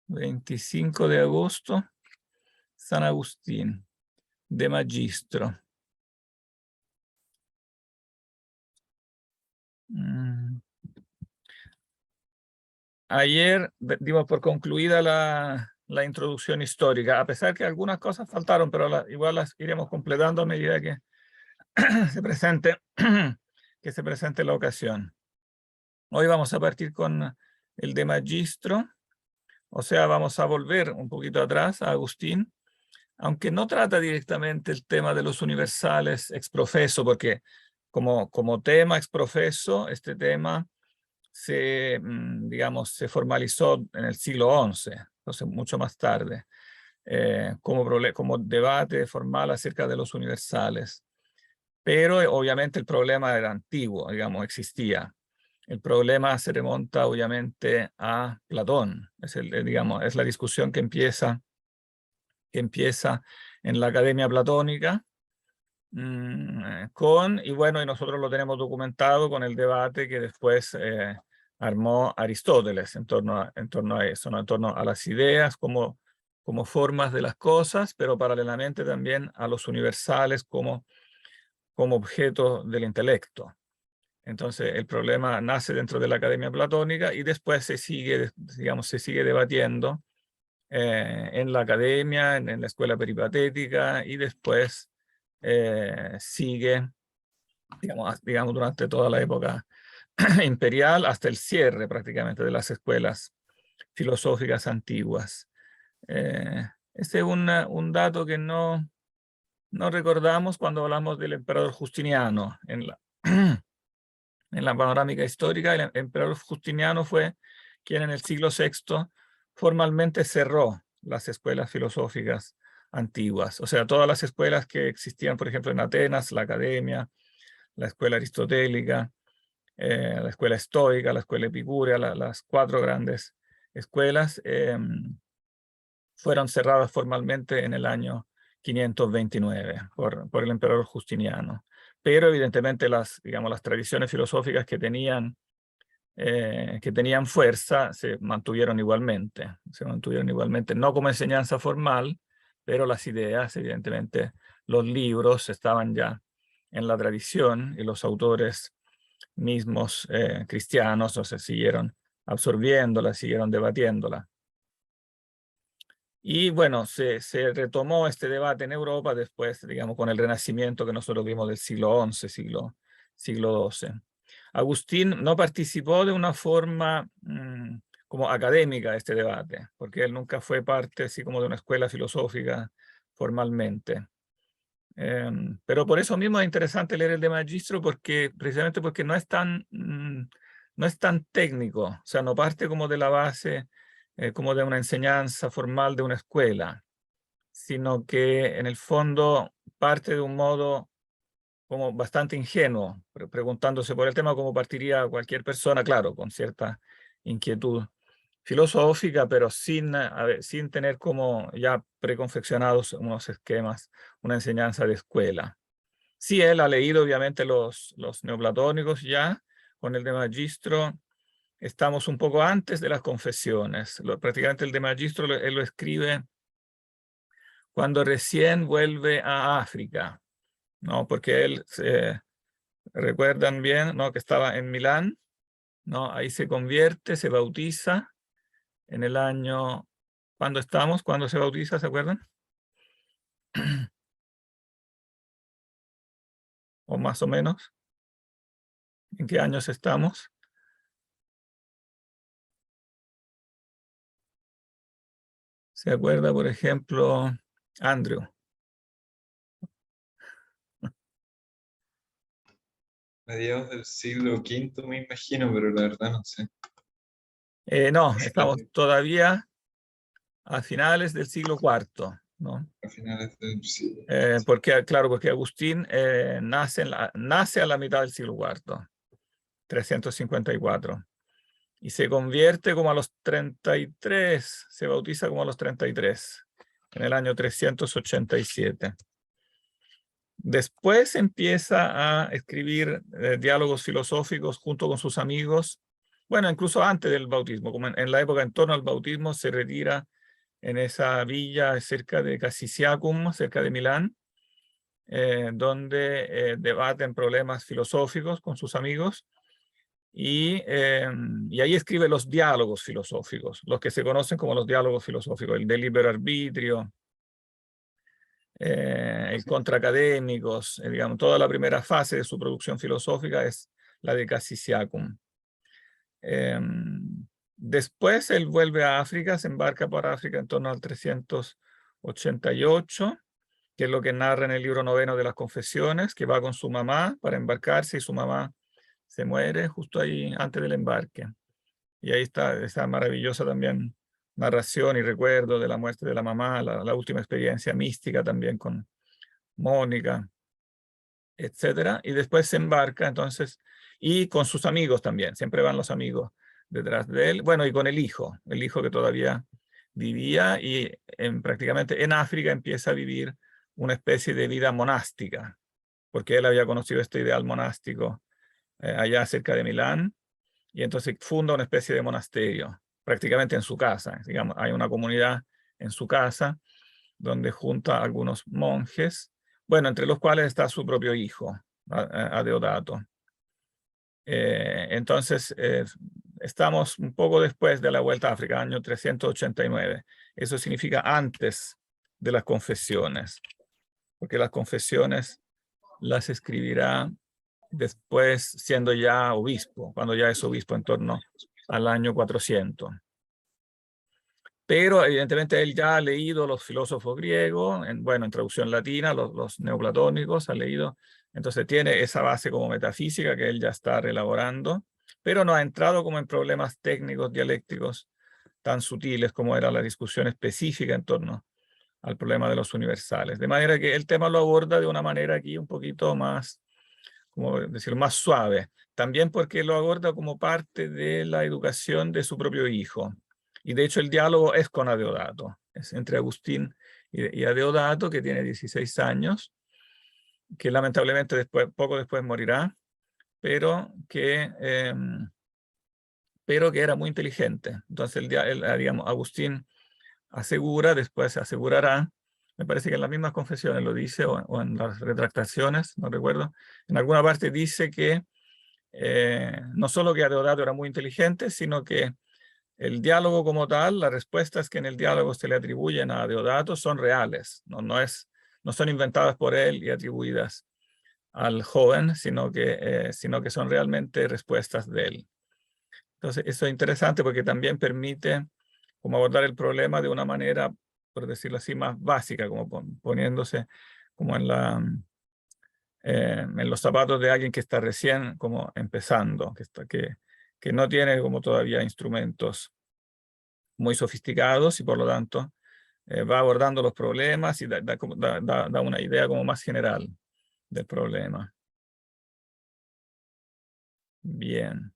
25 de agosto, San Agustín, de Magistro. Ayer dimos por concluida la introducción histórica, a pesar que algunas cosas faltaron, pero igual las iremos completando a medida que se presente, la ocasión. Hoy vamos a partir con el de Magistro, o sea, vamos a volver un poquito atrás a Agustín, aunque no trata directamente el tema de los universales ex professo, porque como tema ex professo, este tema digamos, se formalizó en el siglo XI, entonces mucho más tarde, como debate formal acerca de los universales. Pero obviamente el problema era antiguo, digamos, existía. El problema se remonta obviamente a Platón. Digamos, es la discusión que empieza en la Academia Platónica, y bueno, y nosotros lo tenemos documentado con el debate que después armó Aristóteles en torno a eso, ¿no? En torno a las ideas como formas de las cosas, pero paralelamente también a los universales como objeto del intelecto. Entonces el problema nace dentro de la Academia Platónica y después se sigue debatiendo en la academia, en la escuela peripatética, y después sigue, digamos, durante toda la época imperial hasta el cierre prácticamente de las escuelas filosóficas antiguas. Este es un dato que no recordamos cuando hablamos del emperador Justiniano. En la panorámica histórica, el emperador Justiniano fue quien en el siglo VI formalmente cerró las escuelas filosóficas antiguas. O sea, todas las escuelas que existían, por ejemplo, en Atenas, la academia, la escuela aristotélica, la escuela estoica, la escuela epicúrea, las 4 grandes escuelas fueron cerradas formalmente en el año 529 por el emperador Justiniano. Pero evidentemente digamos, las tradiciones filosóficas que tenían fuerza se mantuvieron igualmente, no como enseñanza formal, pero las ideas, evidentemente, los libros estaban ya en la tradición y los autores mismos cristianos, o sea, siguieron absorbiéndola, siguieron debatiéndola. Y bueno, se retomó este debate en Europa después, digamos, con el Renacimiento que nosotros vimos del siglo XI, siglo XII. Agustín no participó de una forma como académica de este debate, porque él nunca fue parte así como de una escuela filosófica formalmente. Pero por eso mismo es interesante leer el de Magistro, precisamente porque no es tan técnico, o sea, no parte como de la base, como de una enseñanza formal de una escuela, sino que en el fondo parte de un modo como bastante ingenuo, preguntándose por el tema como partiría cualquier persona, claro, con cierta inquietud filosófica, pero sin tener como ya preconfeccionados unos esquemas, una enseñanza de escuela. Sí, él ha leído obviamente los neoplatónicos ya, con el de Magistro estamos un poco antes de las confesiones. Prácticamente el de Magistro él lo escribe cuando recién vuelve a África, ¿no? Porque él, recuerdan bien, ¿no? Que estaba en Milán, ¿no? Ahí se convierte, se bautiza en el año... ¿Cuándo estamos? ¿Cuándo se bautiza? ¿Se acuerdan? O más o menos. ¿En qué años estamos? ¿Se acuerda, por ejemplo, Andrew? Mediados del siglo V, me imagino, pero la verdad no sé. No, estamos todavía a finales del siglo IV, ¿no? A finales del siglo. Porque Agustín nace a la mitad del siglo IV, 354, y se convierte como a los 33, se bautiza como a los 33, en el año 387. Después empieza a escribir diálogos filosóficos junto con sus amigos, bueno, incluso antes del bautismo, como en la época en torno al bautismo, se retira en esa villa cerca de Cassisiacum, cerca de Milán, donde debaten problemas filosóficos con sus amigos y ahí escribe los diálogos filosóficos, los que se conocen como los diálogos filosóficos, el de Libero Arbitrio, el Contra Académicos, digamos, toda la primera fase de su producción filosófica es la de Cassisiacum. Después él vuelve a África, se embarca para África en torno al 388, que es lo que narra en el libro noveno de las Confesiones, que va con su mamá para embarcarse y su mamá se muere justo ahí antes del embarque. Y ahí está esa maravillosa también narración y recuerdo de la muerte de la mamá, la última experiencia mística también con Mónica, etcétera. Y después se embarca entonces, y con sus amigos también, siempre van los amigos detrás de él, bueno, y con el hijo que todavía vivía y prácticamente en África empieza a vivir una especie de vida monástica, porque él había conocido este ideal monástico allá cerca de Milán, y entonces funda una especie de monasterio, prácticamente en su casa, digamos, hay una comunidad en su casa, donde junta a algunos monjes, bueno, entre los cuales está su propio hijo, Adeodato. Entonces, estamos un poco después de la Vuelta a África, año 389. Eso significa antes de las confesiones, porque las confesiones las escribirá después siendo ya obispo, cuando ya es obispo en torno al año 400. Pero evidentemente él ya ha leído los filósofos griegos, bueno, en traducción latina, los neoplatónicos, ha leído, entonces tiene esa base como metafísica que él ya está reelaborando, pero no ha entrado como en problemas técnicos, dialécticos, tan sutiles como era la discusión específica en torno al problema de los universales. De manera que el tema lo aborda de una manera aquí un poquito más, como decir, más suave. También porque lo aborda como parte de la educación de su propio hijo. Y de hecho el diálogo es con Adeodato, es entre Agustín y Adeodato, que tiene 16 años, que lamentablemente después, poco después morirá, pero que era muy inteligente. Entonces, digamos, Agustín asegura, después se asegurará, me parece que en las mismas confesiones lo dice, o en las retractaciones, no recuerdo, en alguna parte dice que no solo que Adeodato era muy inteligente, sino que el diálogo como tal, las respuestas que en el diálogo se le atribuyen a Adeodato son reales, no son inventadas por él y atribuidas al joven, sino que son realmente respuestas de él. Entonces, eso es interesante porque también permite como abordar el problema de una manera, por decirlo así, más básica, como poniéndose como en los zapatos de alguien que está recién como empezando, que no tiene como todavía instrumentos muy sofisticados y por lo tanto va abordando los problemas y da una idea como más general del problema. Bien.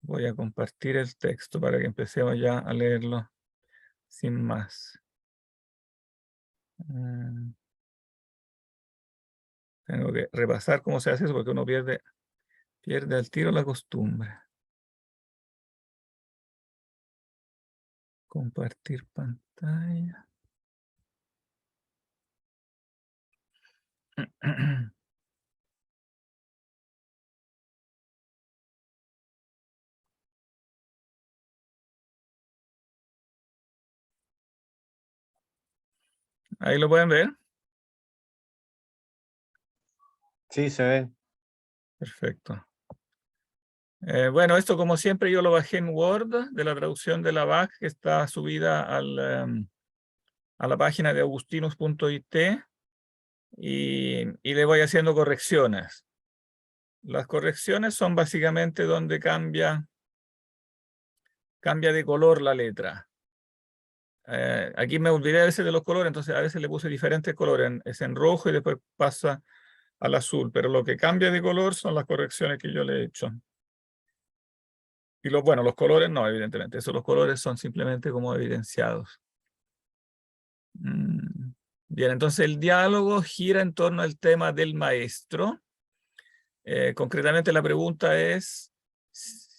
Voy a compartir el texto para que empecemos ya a leerlo sin más. Tengo que repasar cómo se hace eso porque uno pierde al tiro la costumbre. Compartir pantalla. Ahí lo pueden ver. Sí, se ve. Perfecto. Bueno, esto como siempre yo lo bajé en Word de la traducción de la BAC que está subida a la página de augustinus.it y le voy haciendo correcciones. Las correcciones son básicamente donde cambia de color la letra. Aquí me olvidé a veces de los colores, entonces a veces le puse diferentes colores. Es en rojo y después pasa al azul, pero lo que cambia de color son las correcciones que yo le he hecho. Y los colores no, evidentemente. Los colores son simplemente como evidenciados. Bien, entonces el diálogo gira en torno al tema del maestro. Concretamente la pregunta es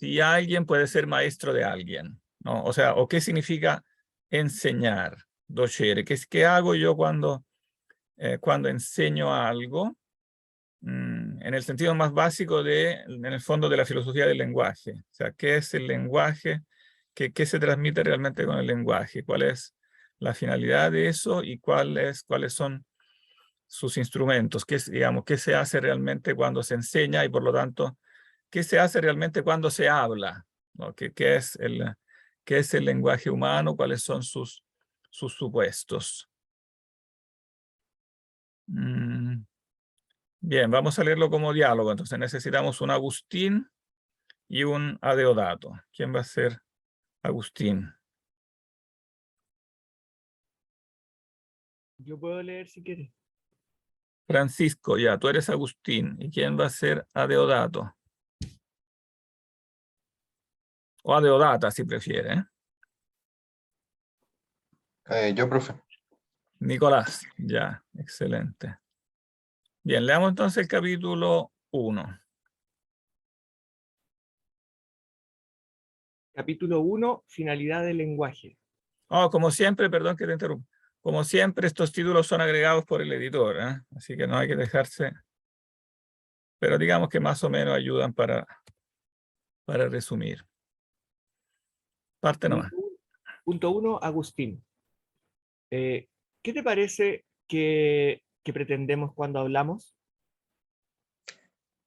si alguien puede ser maestro de alguien, ¿no? O sea, ¿o qué significa enseñar? Docere. ¿Qué hago yo cuando enseño algo? En el sentido más básico en el fondo de la filosofía del lenguaje. O sea, ¿qué es el lenguaje? ¿Qué se transmite realmente con el lenguaje? ¿Cuál es la finalidad de eso y cuáles son sus instrumentos? Digamos, ¿qué se hace realmente cuando se enseña y por lo tanto, qué se hace realmente cuando se habla? ¿No? ¿Qué es el lenguaje humano? ¿Cuáles son sus supuestos? Bien, vamos a leerlo como diálogo. Entonces necesitamos un Agustín y un Adeodato. ¿Quién va a ser Agustín? Yo puedo leer si quieres. Francisco, ya, tú eres Agustín. ¿Y quién va a ser Adeodato? O Adeodata, si prefiere. Yo, profe. Nicolás, ya, excelente. Bien, leamos entonces el capítulo 1. Capítulo 1, finalidad del lenguaje. Oh, como siempre, perdón que te interrumpa. Como siempre, estos títulos son agregados por el editor, ¿eh? Así que no hay que dejarse, pero digamos que más o menos ayudan para resumir. Parte nomás. Punto 1, Agustín. ¿Qué te parece que pretendemos cuando hablamos?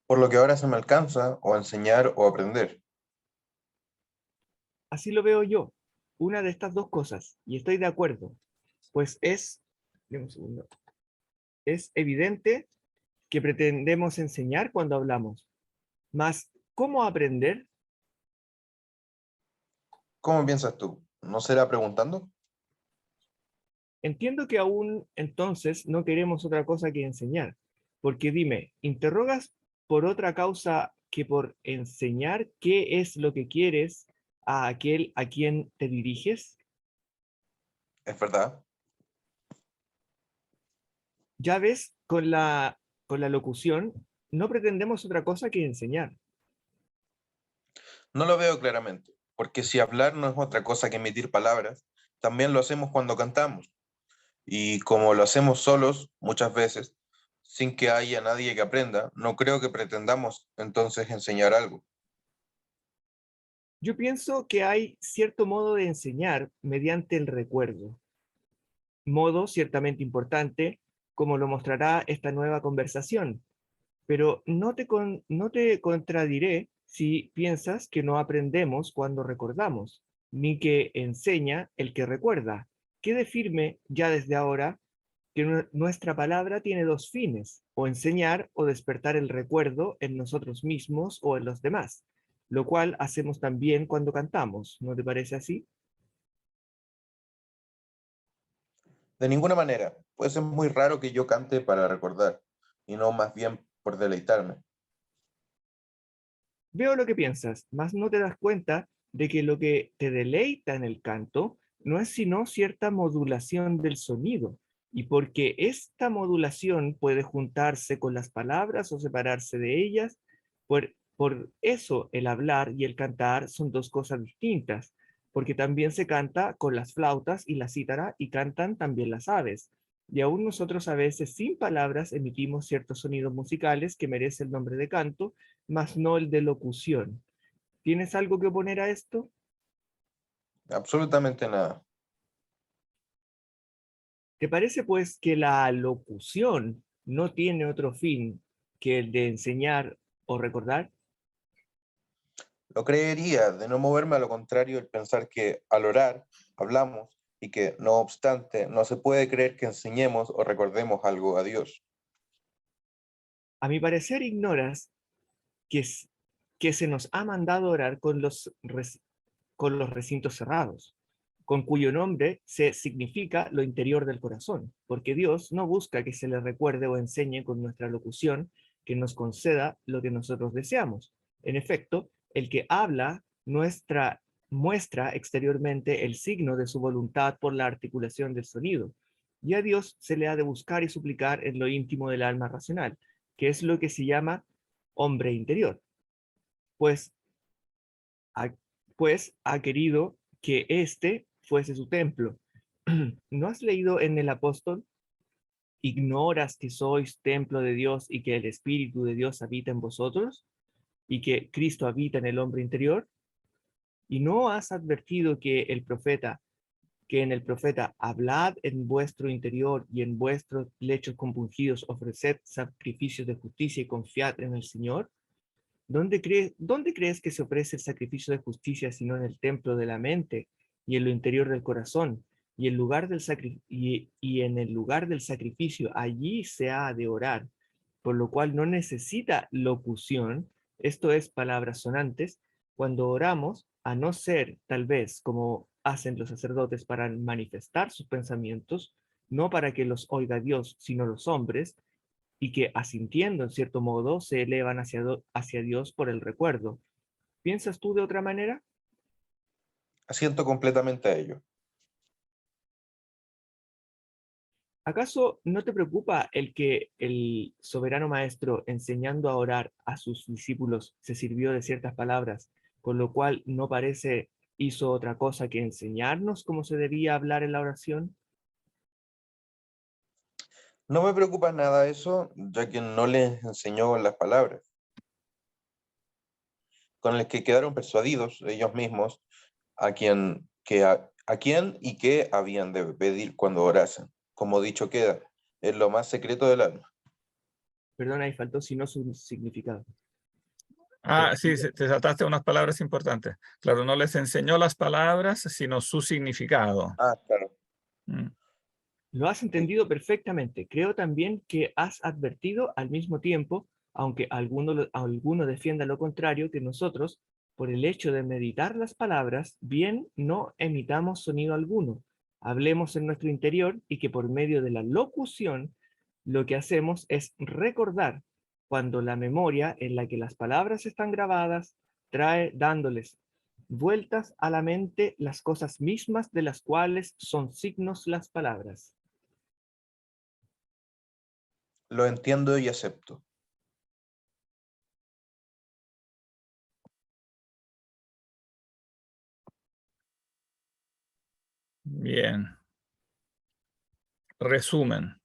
Por lo que ahora se me alcanza, o enseñar o aprender. Así lo veo yo, una de estas dos cosas, y estoy de acuerdo, pues dame un segundo, es evidente que pretendemos enseñar cuando hablamos, mas ¿cómo aprender? ¿Cómo piensas tú? ¿No será preguntando? Entiendo que aún entonces no queremos otra cosa que enseñar, porque dime, ¿interrogas por otra causa que por enseñar qué es lo que quieres a aquel a quien te diriges? Es verdad. Ya ves, con la locución no pretendemos otra cosa que enseñar. No lo veo claramente, porque si hablar no es otra cosa que emitir palabras, también lo hacemos cuando cantamos. Y como lo hacemos solos, muchas veces, sin que haya nadie que aprenda, no creo que pretendamos entonces enseñar algo. Yo pienso que hay cierto modo de enseñar mediante el recuerdo, modo ciertamente importante, como lo mostrará esta nueva conversación, pero no te contradiré si piensas que no aprendemos cuando recordamos, ni que enseña el que recuerda. Quede firme ya desde ahora que nuestra palabra tiene dos fines, o enseñar o despertar el recuerdo en nosotros mismos o en los demás, lo cual hacemos también cuando cantamos, ¿no te parece así? De ninguna manera, pues es muy raro que yo cante para recordar, y no más bien por deleitarme. Veo lo que piensas, mas no te das cuenta de que lo que te deleita en el canto no es sino cierta modulación del sonido, y porque esta modulación puede juntarse con las palabras o separarse de ellas, por eso el hablar y el cantar son dos cosas distintas, porque también se canta con las flautas y la cítara y cantan también las aves. Y aún nosotros a veces sin palabras emitimos ciertos sonidos musicales que merecen el nombre de canto, mas no el de locución. ¿Tienes algo que oponer a esto? Absolutamente nada. ¿Te parece pues que la locución no tiene otro fin que el de enseñar o recordar? Lo creería, de no moverme a lo contrario, el pensar que al orar hablamos y que, no obstante, no se puede creer que enseñemos o recordemos algo a Dios. A mi parecer ignoras que, que se nos ha mandado orar con los recintos cerrados, con cuyo nombre se significa lo interior del corazón, porque Dios no busca que se le recuerde o enseñe con nuestra locución que nos conceda lo que nosotros deseamos. En efecto, el que habla muestra exteriormente el signo de su voluntad por la articulación del sonido, y a Dios se le ha de buscar y suplicar en lo íntimo del alma racional, que es lo que se llama hombre interior. Pues pues ha querido que éste fuese su templo. ¿No has leído en el apóstol? ¿Ignoras que sois templo de Dios y que el Espíritu de Dios habita en vosotros? ¿Y que Cristo habita en el hombre interior? ¿Y no has advertido que en el profeta, hablad en vuestro interior y en vuestros lechos compungidos, ofreced sacrificios de justicia y confiad en el Señor? ¿Dónde crees que se ofrece el sacrificio de justicia sino en el templo de la mente y en lo interior del corazón? Y en el lugar del sacrificio, allí se ha de orar, por lo cual no necesita locución, esto es, palabras sonantes, cuando oramos, a no ser tal vez como hacen los sacerdotes para manifestar sus pensamientos, no para que los oiga Dios, sino los hombres, y que asintiendo en cierto modo se elevan hacia Dios por el recuerdo. ¿Piensas tú de otra manera? Asiento completamente a ello. ¿Acaso no te preocupa el que el soberano maestro, enseñando a orar a sus discípulos, se sirvió de ciertas palabras, con lo cual no parece hizo otra cosa que enseñarnos cómo se debía hablar en la oración? No me preocupa nada eso, ya que no les enseñó las palabras, con las que quedaron persuadidos ellos mismos a quién y qué habían de pedir cuando orasen. Como dicho queda, es lo más secreto del alma. Perdona, ahí faltó sino su significado. Sí, te saltaste unas palabras importantes. Claro, no les enseñó las palabras, sino su significado. Claro. Mm. Lo has entendido perfectamente. Creo también que has advertido al mismo tiempo, aunque alguno defienda lo contrario, que nosotros, por el hecho de meditar las palabras, bien no emitamos sonido alguno, hablemos en nuestro interior y que por medio de la locución lo que hacemos es recordar cuando la memoria en la que las palabras están grabadas trae dándoles vueltas a la mente las cosas mismas de las cuales son signos las palabras. Lo entiendo y acepto. Bien. Resumen.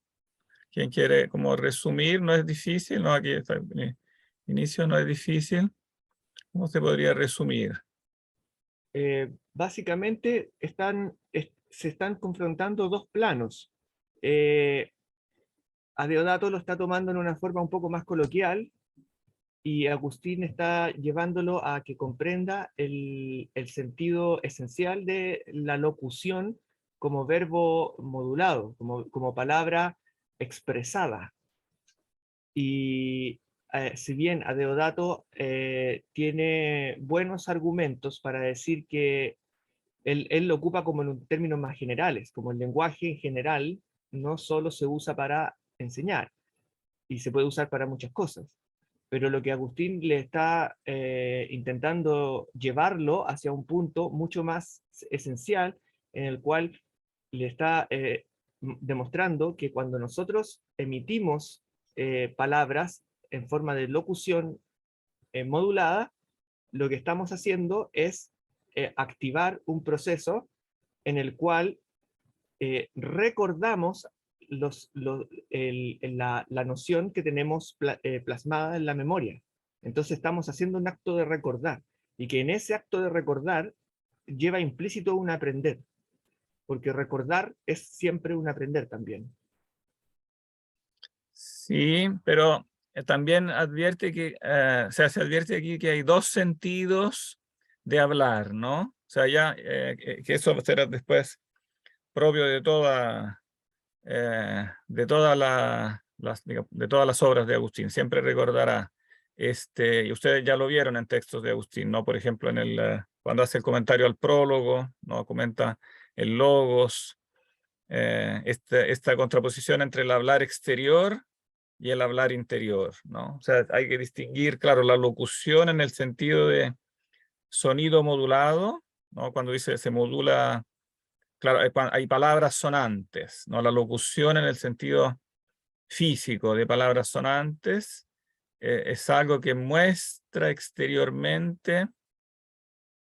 ¿Quién quiere como resumir? No es difícil, ¿no? Aquí está el inicio, no es difícil. ¿Cómo se podría resumir? Básicamente se están confrontando dos planos. Adeodato lo está tomando en una forma un poco más coloquial y Agustín está llevándolo a que comprenda el sentido esencial de la locución como verbo modulado, como palabra expresada. Y si bien Adeodato tiene buenos argumentos para decir que él lo ocupa como en términos más generales, como el lenguaje en general no solo se usa para enseñar, y se puede usar para muchas cosas. Pero lo que Agustín le está intentando llevarlo hacia un punto mucho más esencial, en el cual le está demostrando que cuando nosotros emitimos palabras en forma de locución modulada, lo que estamos haciendo es activar un proceso en el cual recordamos la noción que tenemos plasmada en la memoria. Entonces estamos haciendo un acto de recordar, y que en ese acto de recordar lleva implícito un aprender, porque recordar es siempre un aprender también. Sí, pero también advierte que, se advierte aquí que hay dos sentidos de hablar, ¿no? O sea, ya que eso será después propio de de todas las obras de Agustín. Siempre recordará, y ustedes ya lo vieron en textos de Agustín, ¿no? Por ejemplo, cuando hace el comentario al prólogo, ¿no? Comenta el logos, esta contraposición entre el hablar exterior y el hablar interior, ¿no? O sea, hay que distinguir, claro, la locución en el sentido de sonido modulado, ¿no? Cuando dice se modula, claro, hay palabras sonantes, ¿no? La locución en el sentido físico de palabras sonantes es algo que muestra exteriormente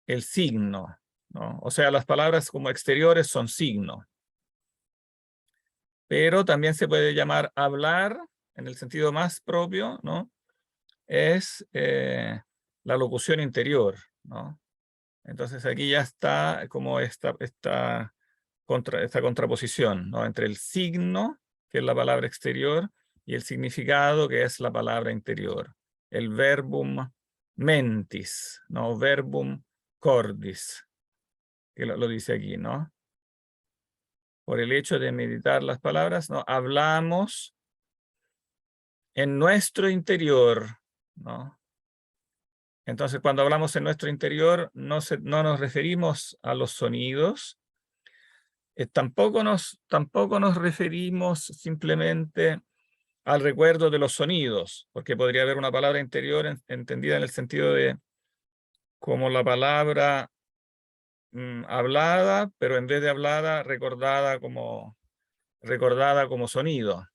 el signo, ¿no? O sea, las palabras como exteriores son signo. Pero también se puede llamar hablar, en el sentido más propio, ¿no? Es la locución interior, ¿no? Entonces aquí ya está como esta contraposición, ¿no? Entre el signo, que es la palabra exterior, y el significado, que es la palabra interior. El verbum mentis, ¿no? Verbum cordis, que lo dice aquí, ¿no? Por el hecho de meditar las palabras, ¿no? Hablamos en nuestro interior, ¿no? Entonces, cuando hablamos en nuestro interior, no nos referimos a los sonidos, tampoco nos referimos simplemente al recuerdo de los sonidos, porque podría haber una palabra interior entendida en el sentido de como la palabra hablada, pero en vez de hablada, recordada como sonido.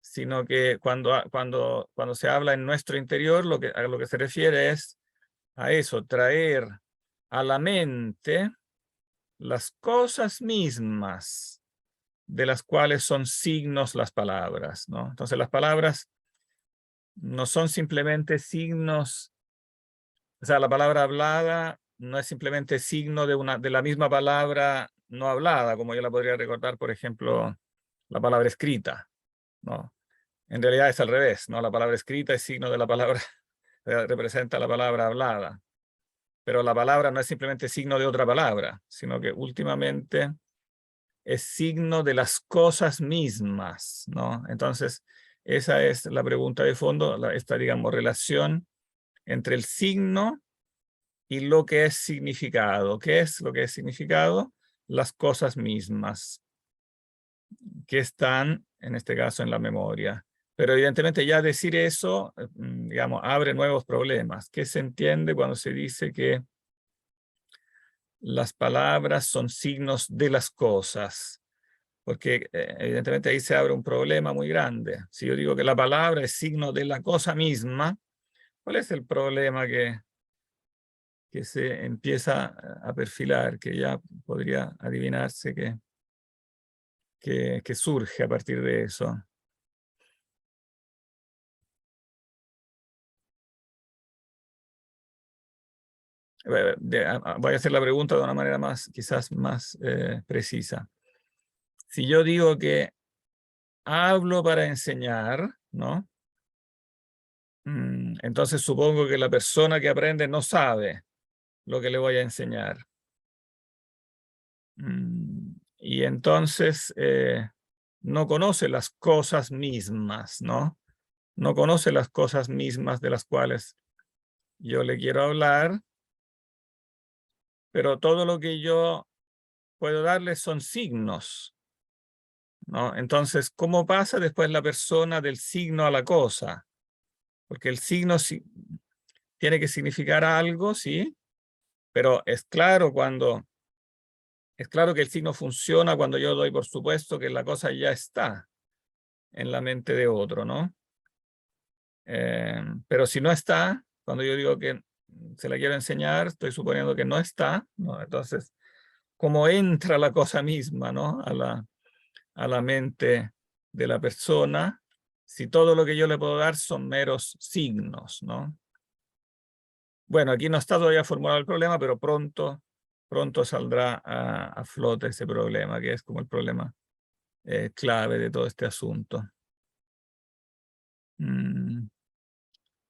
Sino que cuando se habla en nuestro interior, a lo que se refiere es a eso, traer a la mente las cosas mismas de las cuales son signos las palabras, ¿no? Entonces las palabras no son simplemente signos, o sea, la palabra hablada no es simplemente signo de la misma palabra no hablada, como yo la podría recordar, por ejemplo, la palabra escrita, ¿no? En realidad es al revés, ¿no? La palabra escrita es signo de la palabra, representa la palabra hablada. Pero la palabra no es simplemente signo de otra palabra, sino que últimamente es signo de las cosas mismas, ¿no? Entonces, esa es la pregunta de fondo, esta, digamos, relación entre el signo y lo que es significado. ¿Qué es lo que es significado? Las cosas mismas que están, en este caso, en la memoria. Pero evidentemente ya decir eso, digamos, abre nuevos problemas. ¿Qué se entiende cuando se dice que las palabras son signos de las cosas? Porque evidentemente ahí se abre un problema muy grande. Si yo digo que la palabra es signo de la cosa misma, ¿cuál es el problema que se empieza a perfilar, que ya podría adivinarse que surge a partir de eso? Voy a hacer la pregunta de una manera quizás más precisa. Si yo digo que hablo para enseñar, ¿no? Entonces supongo que la persona que aprende no sabe lo que le voy a enseñar. Y entonces no conoce las cosas mismas, ¿no? No conoce las cosas mismas de las cuales yo le quiero hablar, pero todo lo que yo puedo darle son signos, ¿no? Entonces, ¿cómo pasa después la persona del signo a la cosa? Porque el signo tiene que significar algo, ¿sí? Pero es claro que el signo funciona cuando yo doy por supuesto que la cosa ya está en la mente de otro, ¿no? Pero si no está, cuando yo digo que se la quiero enseñar, estoy suponiendo que no está, ¿no? Entonces, ¿cómo entra la cosa misma, ¿no? a la mente de la persona, si todo lo que yo le puedo dar son meros signos, ¿no? Bueno, aquí no está todavía formulado el problema, pero pronto saldrá a flote ese problema, que es como el problema clave de todo este asunto.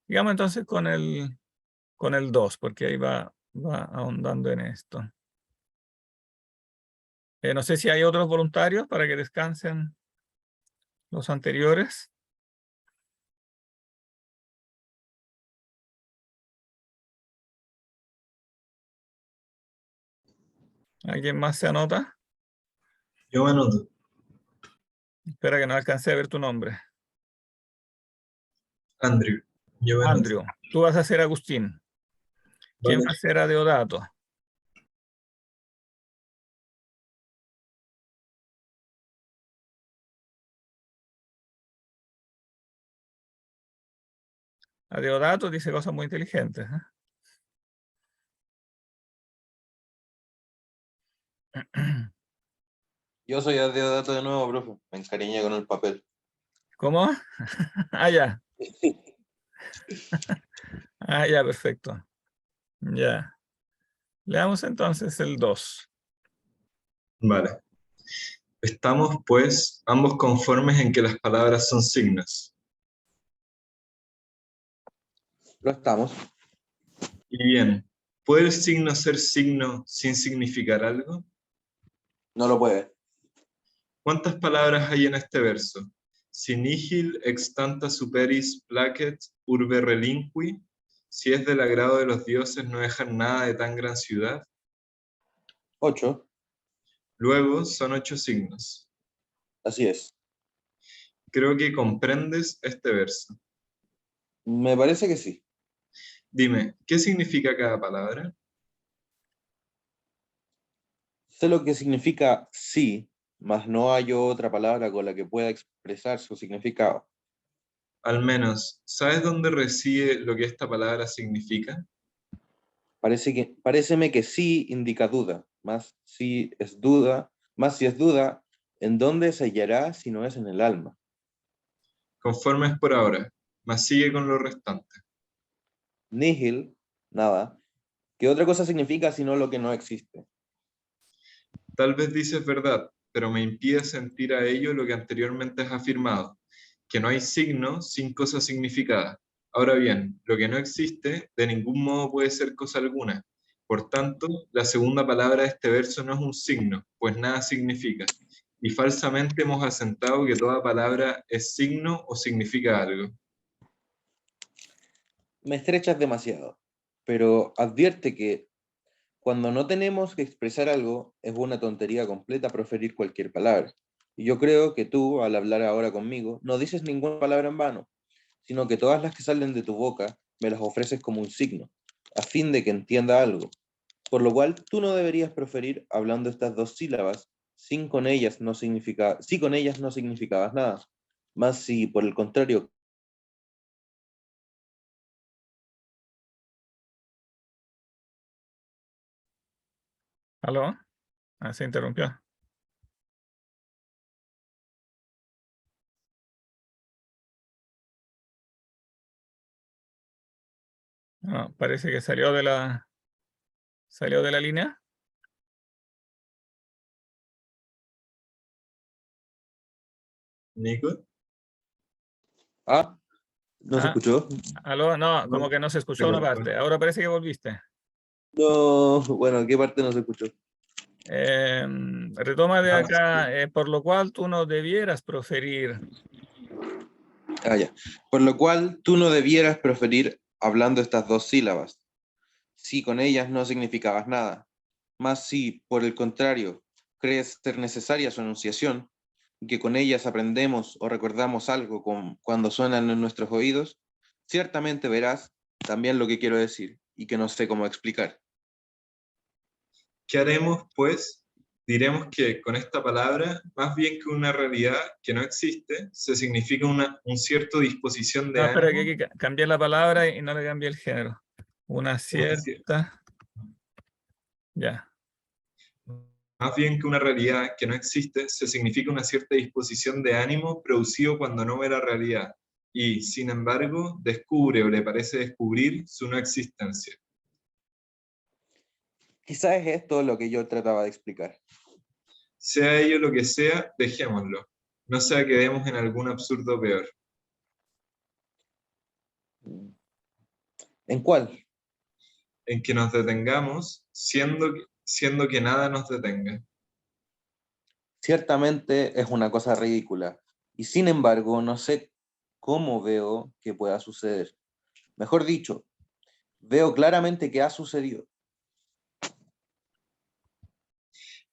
Digamos entonces con el 2, porque ahí va ahondando en esto. No sé si hay otros voluntarios para que descansen los anteriores. ¿Alguien más se anota? Yo me anoto. Espera que no alcance a ver tu nombre. Andrew. Yo me anoto. Andrew, tú vas a ser Agustín. ¿Quién Vale. va a ser a Deodato? A Deodato dice cosas muy inteligentes, ¿eh? Yo soy Deodato de nuevo, profe. Me encariñé con el papel. ¿Cómo? Ah, ya. Ah, ya, perfecto. Ya. Leamos entonces el 2. Vale. Estamos, pues, ambos conformes en que las palabras son signos. Lo estamos. Y bien, ¿puede el signo ser signo sin significar algo? No lo puede. ¿Cuántas palabras hay en este verso? Si nihil extanta superis placet urbe relinqui, si es del agrado de los dioses no dejan nada de tan gran ciudad. 8. Luego son 8 signos. Así es. Creo que comprendes este verso. Me parece que sí. Dime, ¿qué significa cada palabra? Sé lo que significa sí, mas no hay otra palabra con la que pueda expresar su significado. Al menos, ¿sabes dónde reside lo que esta palabra significa? Paréceme que sí indica duda, más si es duda, ¿en dónde se hallará si no es en el alma? Conformes por ahora, mas sigue con lo restante. Nihil, nada. ¿Qué otra cosa significa sino lo que no existe? Tal vez dices verdad, pero me impide sentir a ello lo que anteriormente has afirmado, que no hay signo sin cosa significada. Ahora bien, lo que no existe de ningún modo puede ser cosa alguna. Por tanto, la segunda palabra de este verso no es un signo, pues nada significa. Y falsamente hemos asentado que toda palabra es signo o significa algo. Me estrechas demasiado, pero advierte que cuando no tenemos que expresar algo, es una tontería completa proferir cualquier palabra. Y yo creo que tú, al hablar ahora conmigo, no dices ninguna palabra en vano, sino que todas las que salen de tu boca me las ofreces como un signo, a fin de que entienda algo. Por lo cual, tú no deberías proferir hablando estas dos sílabas, si con ellas no significabas nada. Más si, por el contrario, ¿Aló? Ah, se interrumpió. No, parece que salió de la línea. Nico, ¿no se Ah, escuchó? ¿aló? No, como no, que no se se escuchó una cortó. parte. Ahora parece que volviste. No, bueno, ¿qué parte no se escuchó? Retoma de Ah, acá, sí. por lo cual tú no debieras proferir. Ah, ya. Por lo cual, tú no debieras proferir hablando estas dos sílabas, si con ellas no significabas nada. Más si, por el contrario, crees ser necesaria su enunciación, y que con ellas aprendemos o recordamos algo cuando suenan en nuestros oídos, ciertamente verás también lo que quiero decir y que no sé cómo explicar. ¿Qué haremos, pues? Diremos que con esta palabra, más bien que una realidad que no existe, se significa un cierto disposición de No, espera, que ánimo, hay que cambiar la palabra y no le cambié el género. Una una cier- cierta. Ya. más bien que una realidad que no existe, se significa una cierta disposición de ánimo producido cuando no ve la realidad, y, sin embargo, descubre o le parece descubrir su no existencia. Quizás es esto lo que yo trataba de explicar. Sea ello lo que sea, dejémoslo. No sea que demos en algún absurdo peor. ¿En cuál? En que nos detengamos, siendo que nada nos detenga. Ciertamente es una cosa ridícula, y sin embargo no sé cómo veo que pueda suceder. Mejor dicho, veo claramente que ha sucedido.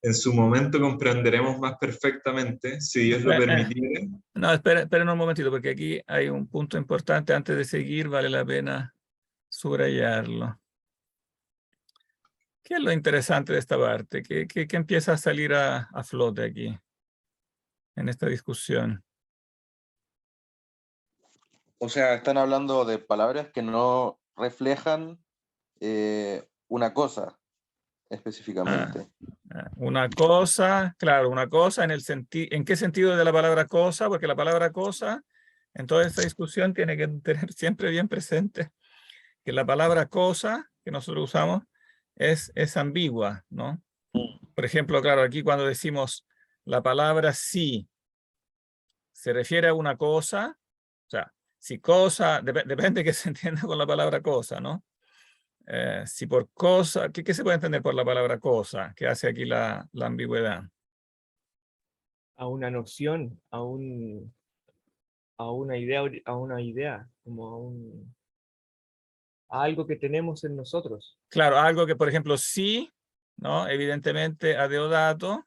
En su momento comprenderemos más perfectamente, si Dios lo permitiere. No, esperen un momentito, porque aquí hay un punto importante. Antes de seguir, vale la pena subrayarlo. ¿Qué es lo interesante de esta parte? ¿Qué empieza a salir a flote aquí, en esta discusión? O sea, están hablando de palabras que no reflejan una cosa Ah, específicamente. Una cosa, claro, una cosa en el sentido, ¿en qué sentido de la palabra cosa? Porque la palabra cosa, en toda esta discusión, tiene que tener siempre bien presente que la palabra cosa que nosotros usamos es ambigua, ¿no? Por ejemplo, claro, aquí cuando decimos la palabra sí, se refiere a una cosa, o sea, si cosa, depende de qué se entienda con la palabra cosa, ¿no? Si por cosa, ¿qué se puede entender por la palabra cosa? ¿Qué hace aquí la ambigüedad? A una noción, a una idea, como a algo que tenemos en nosotros. Claro, algo que, por ejemplo, sí, ¿no? Evidentemente, a Deodato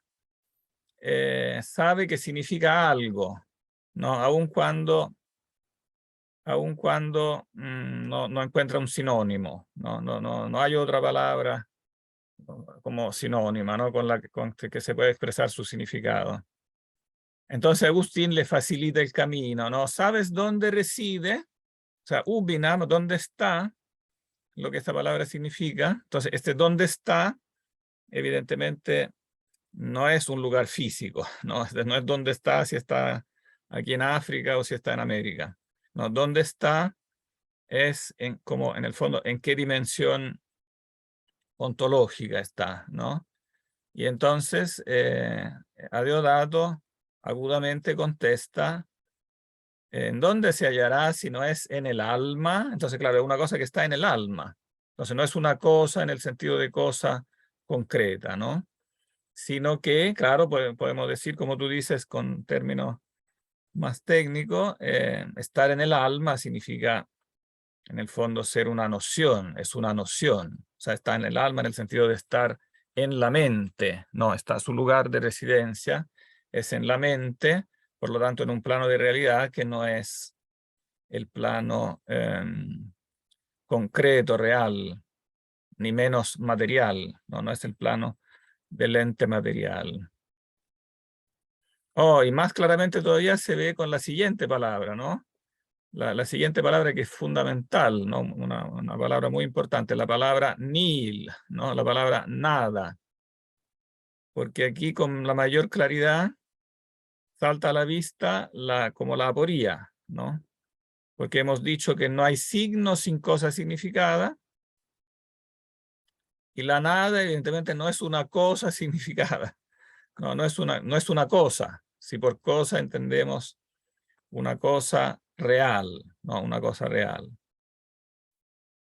sabe que significa algo, ¿no? Aun cuando no encuentra un sinónimo, no hay otra palabra como sinónima, ¿no? Con que se puede expresar su significado. Entonces Agustín le facilita el camino, ¿no? ¿Sabes dónde reside? O sea, ubinam, ¿dónde está? Lo que esta palabra significa. Entonces, este dónde está, evidentemente, no es un lugar físico, ¿no? No es dónde está, si está aquí en África o si está en América. No, dónde está es como en el fondo, en qué dimensión ontológica está, ¿no? Y entonces, Adeodato agudamente contesta, ¿en dónde se hallará si no es en el alma? Entonces, claro, es una cosa que está en el alma. Entonces, no es una cosa en el sentido de cosa concreta, ¿no? Sino que, claro, podemos decir, como tú dices, con términos más técnicos, estar en el alma significa, en el fondo, ser una noción, es una noción. O sea, está en el alma en el sentido de estar en la mente, no, está su lugar de residencia, es en la mente, por lo tanto, en un plano de realidad que no es el plano concreto, real, ni menos material, no es el plano del ente material. Oh, y más claramente todavía se ve con la siguiente palabra, ¿no? La siguiente palabra que es fundamental, ¿no? Una palabra muy importante, la palabra nil, ¿no? La palabra nada. Porque aquí con la mayor claridad salta a la vista como la aporía, ¿no? Porque hemos dicho que no hay signo sin cosa significada, y la nada evidentemente no es una cosa significada, no es una cosa. Si por cosa entendemos una cosa real, no, una cosa real.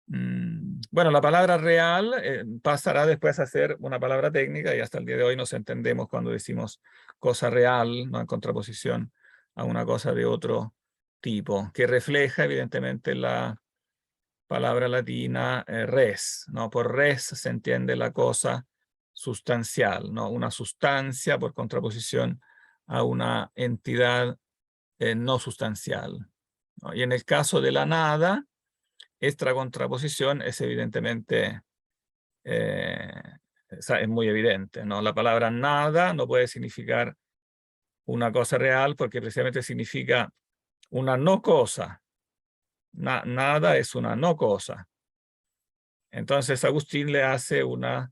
Bueno, la palabra real pasará después a ser una palabra técnica y hasta el día de hoy nos entendemos cuando decimos cosa real, ¿no? En contraposición a una cosa de otro tipo, que refleja evidentemente la palabra latina res, ¿no? Por res se entiende la cosa sustancial, ¿no? Una sustancia por contraposición a una entidad no sustancial, ¿no? Y en el caso de la nada, esta contraposición es evidentemente, es muy evidente, ¿no? La palabra nada no puede significar una cosa real porque precisamente significa una no cosa. Nada es una no cosa. Entonces Agustín le hace le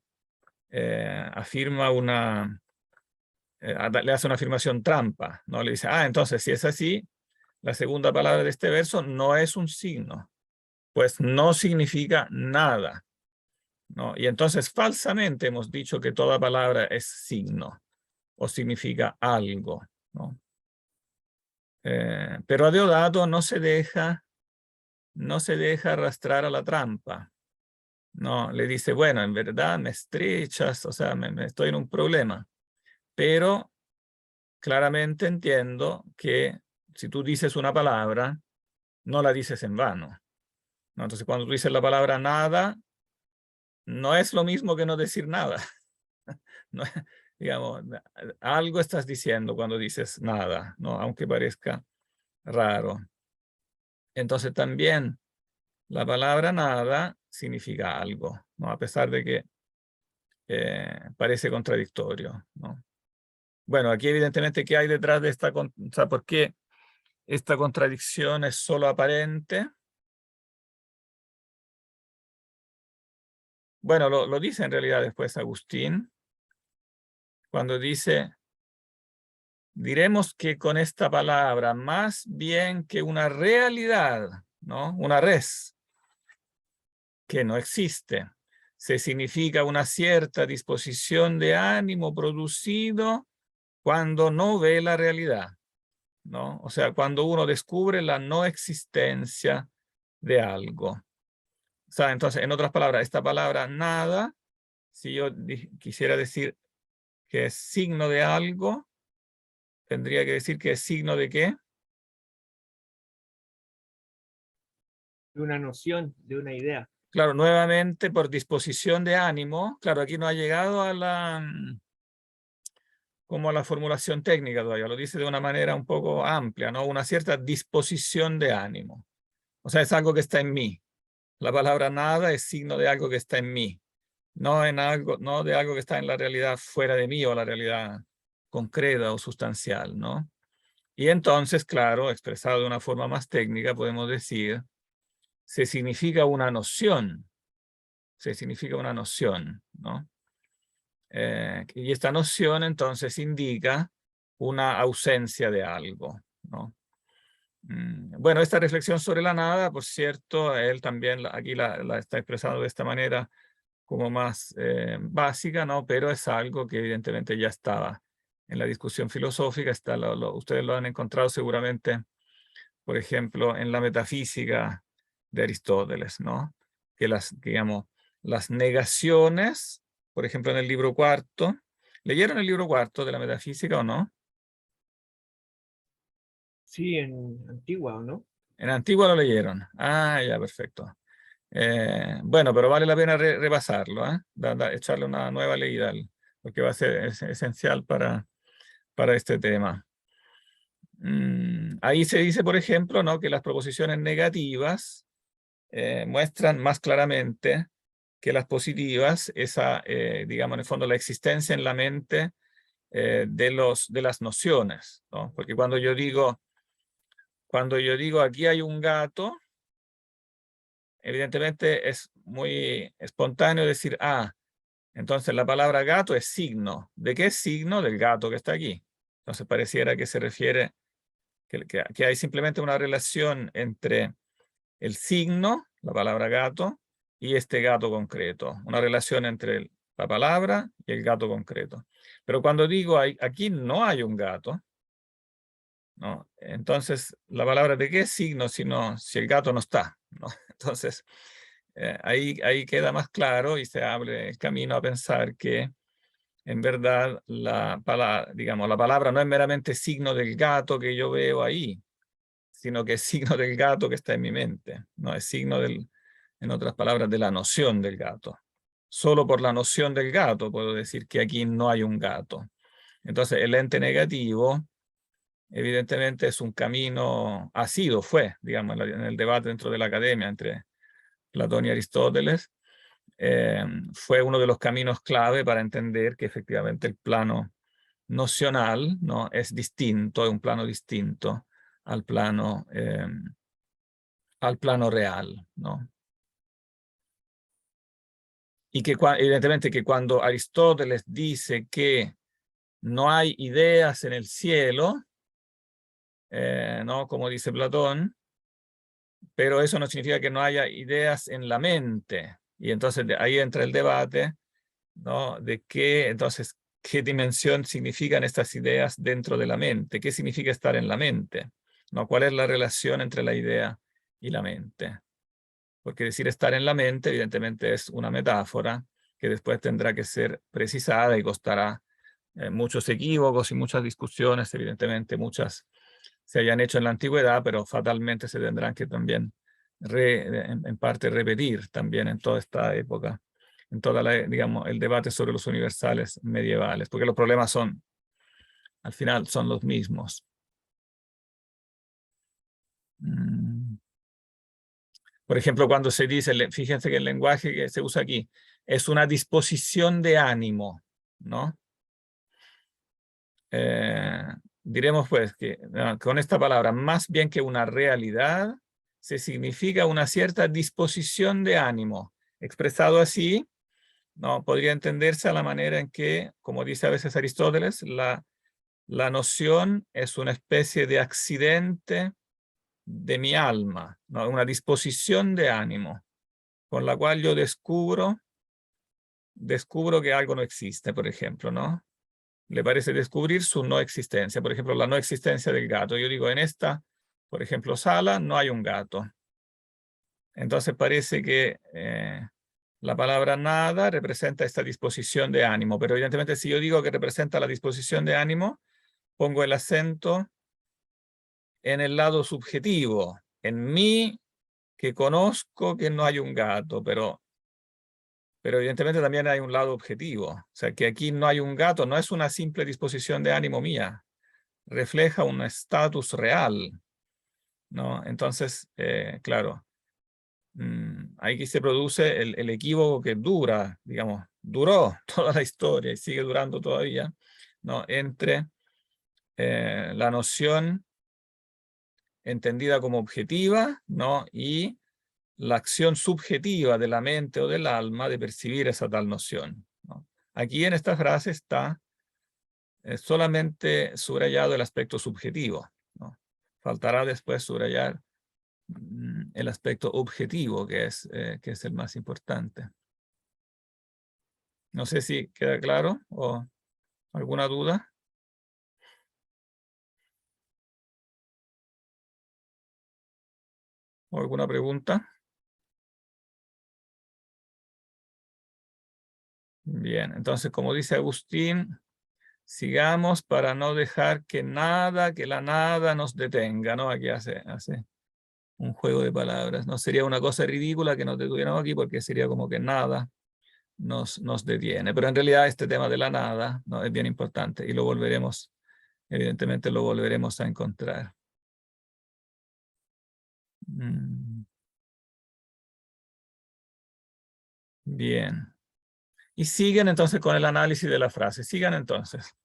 hace una afirmación trampa, ¿no? Le dice, entonces si es así, la segunda palabra de este verso no es un signo, pues no significa nada, ¿no? Y entonces falsamente hemos dicho que toda palabra es signo o significa algo, ¿no? Pero a Deodato no se deja arrastrar a la trampa. No, le dice, bueno, en verdad me estrechas, o sea, me estoy en un problema, pero claramente entiendo que si tú dices una palabra, no la dices en vano, ¿no? Entonces, cuando tú dices la palabra nada, no es lo mismo que no decir nada. No, digamos, algo estás diciendo cuando dices nada, ¿no? Aunque parezca raro. Entonces, también la palabra nada significa algo, ¿no? A pesar de que parece contradictorio, ¿no? Bueno, aquí evidentemente, ¿qué hay detrás de o sea, por qué esta contradicción es solo aparente? Bueno, lo dice en realidad después Agustín, cuando dice, diremos que con esta palabra, más bien que una realidad, ¿no? Una res, que no existe, se significa una cierta disposición de ánimo producido cuando no ve la realidad, ¿no? O sea, cuando uno descubre la no existencia de algo. O sea, entonces, en otras palabras, esta palabra nada, si yo quisiera decir que es signo de algo, tendría que decir que es signo de ¿qué? De una noción, de una idea. Claro, nuevamente por disposición de ánimo. Claro, aquí no ha llegado a la, como a la formulación técnica todavía, lo dice de una manera un poco amplia, ¿no? Una cierta disposición de ánimo. O sea, es algo que está en mí. La palabra nada es signo de algo que está en mí, no de algo que está en la realidad fuera de mí o la realidad concreta o sustancial, ¿no? Y entonces, claro, expresado de una forma más técnica, podemos decir, se significa una noción, ¿no? Y esta noción entonces indica una ausencia de algo, ¿no? Bueno, esta reflexión sobre la nada, por cierto, él también aquí la está expresando de esta manera como más básica, ¿no? Pero es algo que evidentemente ya estaba en la discusión filosófica, ustedes lo han encontrado seguramente, por ejemplo, en la metafísica de Aristóteles, ¿no? Que digamos, las negaciones, por ejemplo, en el libro cuarto, ¿leyeron el libro cuarto de la metafísica o no? Sí, en Antigua, ¿o no? En Antigua lo leyeron. Ah, ya, perfecto. Bueno, pero vale la pena repasarlo, ¿eh? Echarle una nueva leída, porque va a ser esencial para este tema. Ahí se dice, por ejemplo, ¿no? Que las proposiciones negativas muestran más claramente que las positivas, digamos, en el fondo, la existencia en la mente de las nociones, ¿no? Porque cuando yo digo aquí hay un gato, evidentemente es muy espontáneo decir, entonces la palabra gato es signo. ¿De qué es signo? Del gato que está aquí. Entonces pareciera que se refiere, que hay simplemente una relación entre el signo, la palabra gato, y este gato concreto. Una relación entre la palabra y el gato concreto. Pero cuando digo aquí no hay un gato, ¿no? Entonces, la palabra de qué es signo si el gato no está, ¿no? Entonces, ahí queda más claro y se abre el camino a pensar que en verdad digamos, la palabra no es meramente signo del gato que yo veo ahí, sino que es signo del gato que está en mi mente, no es signo en otras palabras, de la noción del gato. Solo por la noción del gato puedo decir que aquí no hay un gato. Entonces, el ente negativo evidentemente es un camino, fue, digamos, en el debate dentro de la academia entre Platón y Aristóteles, fue uno de los caminos clave para entender que efectivamente el plano nocional, ¿no? Es distinto, es un plano distinto al plano real, ¿no? Y que evidentemente que cuando Aristóteles dice que no hay ideas en el cielo, ¿no? Como dice Platón, pero eso no significa que no haya ideas en la mente. Y entonces ahí entra el debate, ¿no? De entonces, qué dimensión significan estas ideas dentro de la mente, qué significa estar en la mente, ¿no? ¿Cuál es la relación entre la idea y la mente? Porque decir estar en la mente, evidentemente, es una metáfora que después tendrá que ser precisada y costará muchos equívocos y muchas discusiones, evidentemente muchas se hayan hecho en la antigüedad, pero fatalmente se tendrán que también en parte repetir también en toda esta época, en toda digamos, el debate sobre los universales medievales, porque los problemas al final son los mismos. Por ejemplo, cuando se dice, fíjense que el lenguaje que se usa aquí es una disposición de ánimo, ¿no? Diremos pues que con esta palabra, más bien que una realidad, se significa una cierta disposición de ánimo. Expresado así, ¿no? Podría entenderse a la manera en que, como dice a veces Aristóteles, la noción es una especie de accidente de mi alma, ¿no? Una disposición de ánimo, con la cual yo descubro que algo no existe, por ejemplo, ¿no? Le parece descubrir su no existencia. Por ejemplo, la no existencia del gato. Yo digo, en esta, por ejemplo, sala no hay un gato. Entonces parece que la palabra nada representa esta disposición de ánimo, pero evidentemente si yo digo que representa la disposición de ánimo, pongo el acento en el lado subjetivo, en mí que conozco que no hay un gato, pero evidentemente también hay un lado objetivo. O sea, que aquí no hay un gato, no es una simple disposición de ánimo mía, refleja un estatus real, ¿no? Entonces, claro, aquí se produce el equívoco que dura, digamos, duró toda la historia y sigue durando todavía, ¿no? Entre la noción entendida como objetiva, ¿no? Y la acción subjetiva de la mente o del alma de percibir esa tal noción, ¿no? Aquí en esta frase está solamente subrayado el aspecto subjetivo, ¿no? Faltará después subrayar el aspecto objetivo, que es el más importante. No sé si queda claro o alguna duda. ¿O alguna pregunta? Bien, entonces como dice Agustín, sigamos para no dejar que la nada nos detenga, ¿no? Aquí hace un juego de palabras. No sería una cosa ridícula que nos detuviéramos aquí porque sería como que nada nos detiene. Pero en realidad este tema de la nada, ¿no? Es bien importante y lo volveremos, evidentemente lo volveremos a encontrar. Bien. Y siguen entonces con el análisis de la frase. Sigan entonces.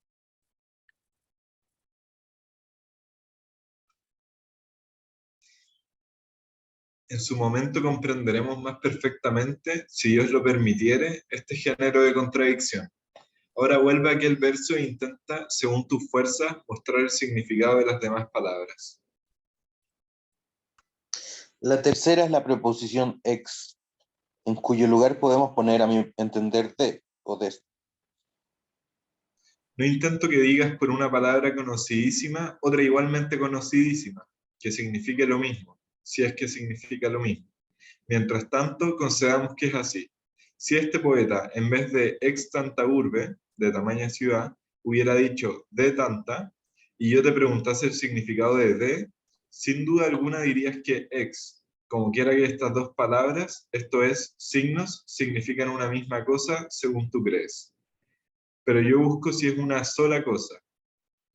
En su momento comprenderemos más perfectamente, si Dios lo permitiere, este género de contradicción. Ahora vuelve a aquel verso e intenta, según tus fuerzas, mostrar el significado de las demás palabras. La tercera es la preposición ex, en cuyo lugar podemos poner a mi entender de o de. No intento que digas por una palabra conocidísima otra igualmente conocidísima, que signifique lo mismo, si es que significa lo mismo. Mientras tanto, concedamos que es así. Si este poeta, en vez de ex tanta urbe, de tamaña ciudad, hubiera dicho de tanta, y yo te preguntase el significado de, sin duda alguna dirías que ex, como quiera que estas dos palabras, esto es, signos, significan una misma cosa según tú crees. Pero yo busco si es una sola cosa,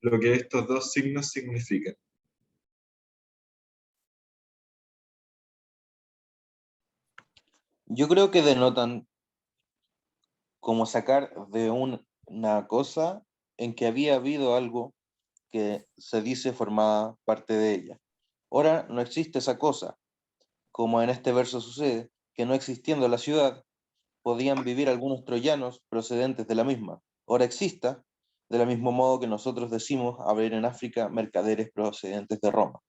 lo que estos dos signos significan. Yo creo que denotan como sacar de una cosa en que había habido algo que se dice formaba parte de ella. Ahora no existe esa cosa, como en este verso sucede, que no existiendo la ciudad, podían vivir algunos troyanos procedentes de la misma. Ahora exista, de lo mismo modo que nosotros decimos haber en África mercaderes procedentes de Roma.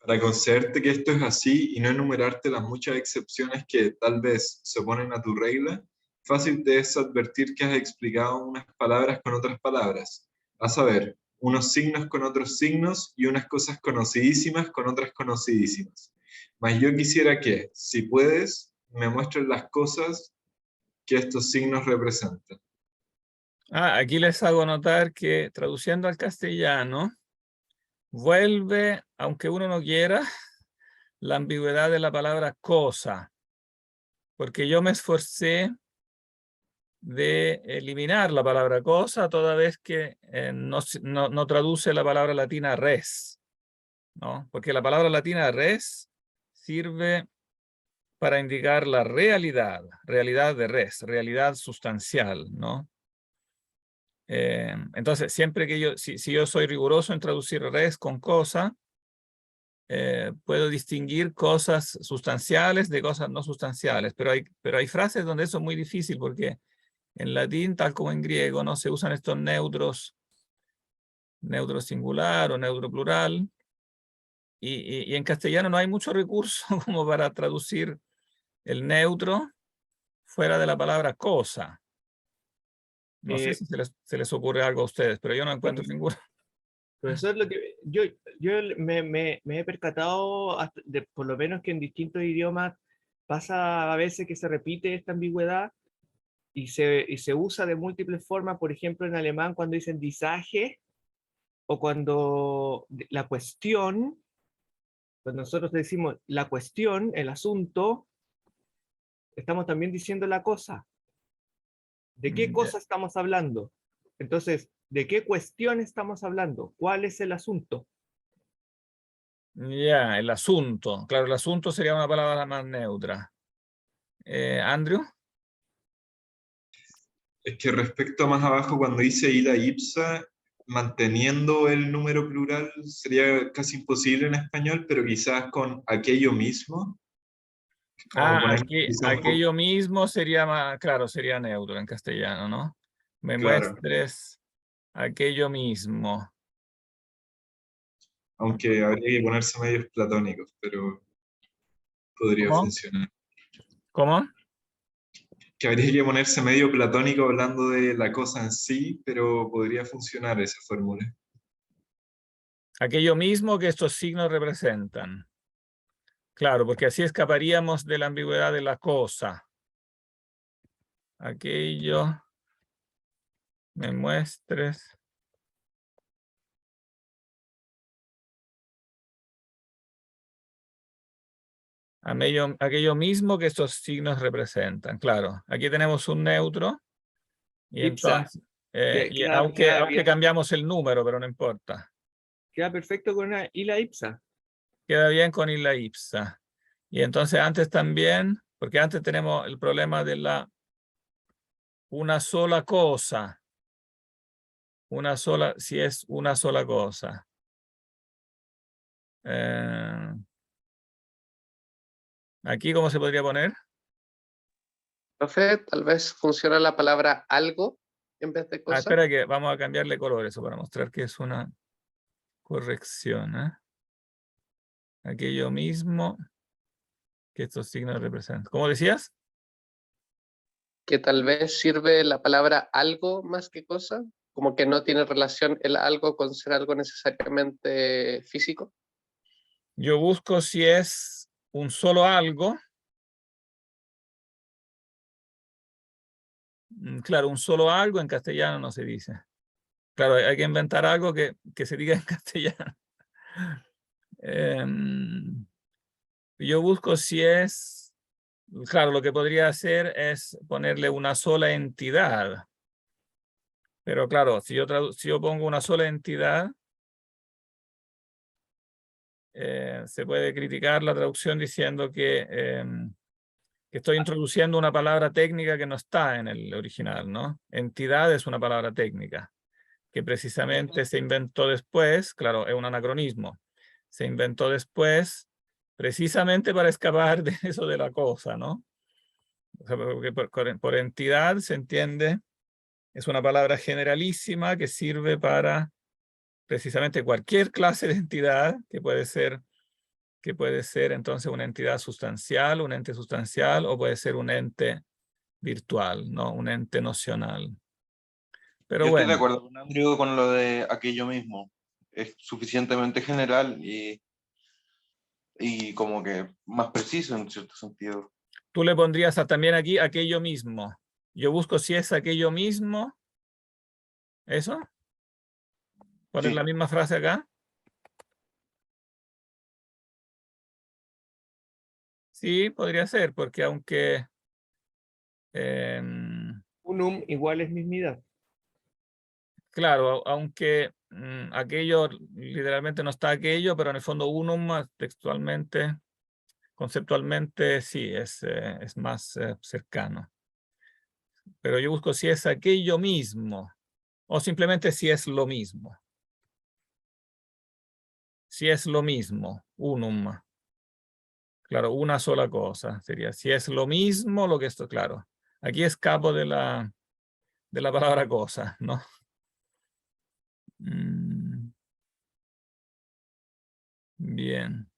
Para concederte que esto es así y no enumerarte las muchas excepciones que tal vez se oponen a tu regla, fácil te es advertir que has explicado unas palabras con otras palabras, a saber, unos signos con otros signos y unas cosas conocidísimas con otras conocidísimas. Mas yo quisiera que, si puedes, me muestres las cosas que estos signos representan. Aquí les hago notar que traduciendo al castellano, vuelve, aunque uno no quiera, la ambigüedad de la palabra cosa, porque yo me esforcé de eliminar la palabra cosa toda vez que no traduce la palabra latina res, ¿no? Porque la palabra latina res sirve para indicar la realidad de res, realidad sustancial, ¿no? Entonces, siempre que si yo soy riguroso en traducir res con cosa, puedo distinguir cosas sustanciales de cosas no sustanciales, pero hay frases donde eso es muy difícil porque en latín, tal como en griego, no se usan estos neutros, neutro singular o neutro plural, y en castellano no hay mucho recurso como para traducir el neutro fuera de la palabra cosa. No sé si se les ocurre algo a ustedes, pero yo no encuentro ninguno. Profesor, lo que yo me he percatado, por lo menos que en distintos idiomas pasa a veces que se repite esta ambigüedad y se usa de múltiples formas. Por ejemplo, en alemán cuando dicen die Sache o cuando la cuestión, cuando nosotros decimos la cuestión, el asunto, estamos también diciendo la cosa. ¿De qué cosa estamos hablando? Entonces, ¿de qué cuestión estamos hablando? ¿Cuál es el asunto? Ya, el asunto. Claro, el asunto sería una palabra más neutra. Andrew. Es que respecto a más abajo, cuando dice ida ipsa, manteniendo el número plural sería casi imposible en español, pero quizás con aquello mismo. Como poner quizás un poco- Aquello mismo sería más, claro, sería neutro en castellano, ¿no? Me Claro, muestres aquello mismo. aunque habría que ponerse medios platónicos, pero podría ¿Cómo? funcionar. ¿Cómo? Que habría que ponerse medio platónico hablando de la cosa en sí, pero podría funcionar esa fórmula. Aquello mismo que estos signos representan. Claro, porque así escaparíamos de la ambigüedad de la cosa. Aquello, me muestres. Aquello mismo que estos signos representan. Claro, aquí tenemos un neutro. Y Ipsa. entonces, aunque Queda cambiamos el número, pero no importa. perfecto con una ila ipsa. Queda bien con illa ipsa. Y entonces antes también, porque antes tenemos el problema de la una sola cosa. Si es una sola cosa. Aquí, ¿cómo se podría poner? Profe, tal vez funciona la palabra algo en vez de cosa. Espera que vamos a cambiarle color eso para mostrar que es una corrección. Aquello mismo que estos signos representan. ¿Cómo decías? Que tal vez sirve la palabra algo más que cosa, como que no tiene relación el algo con ser algo necesariamente físico. Yo busco si es un solo algo. Claro, un solo algo en castellano no se dice. Claro, hay que inventar algo que se diga en castellano. Yo busco si es, claro, lo que podría hacer es ponerle una sola entidad. Pero claro, si yo pongo una sola entidad, se puede criticar la traducción diciendo que estoy introduciendo una palabra técnica que no está en el original, ¿no? Entidad es una palabra técnica que precisamente se inventó después, claro, es un anacronismo, se inventó después precisamente para escapar de eso de la cosa, ¿no? O sea, porque por entidad se entiende, es una palabra generalísima que sirve para precisamente cualquier clase de entidad que puede ser entonces una entidad sustancial, un ente sustancial, o puede ser un ente virtual, ¿no? Un ente nocional. Pero Yo estoy de bueno, acuerdo con Andrew con lo de aquello mismo. Es suficientemente general y como que más preciso en cierto sentido. tú le pondrías también aquí aquello mismo. Yo busco si es aquello mismo. ¿Eso? ¿Poner Sí. la misma frase acá? Sí, podría ser, porque aunque Unum igual es mismidad. claro, aunque aquello literalmente no está aquello, pero en el fondo unum textualmente, conceptualmente sí, es más cercano. Pero yo busco si es aquello mismo o simplemente si es lo mismo. Si es lo mismo, unum. Claro, una sola cosa sería. Si es lo mismo, lo que esto, claro. Aquí escapo de la palabra cosa, ¿no? Bien.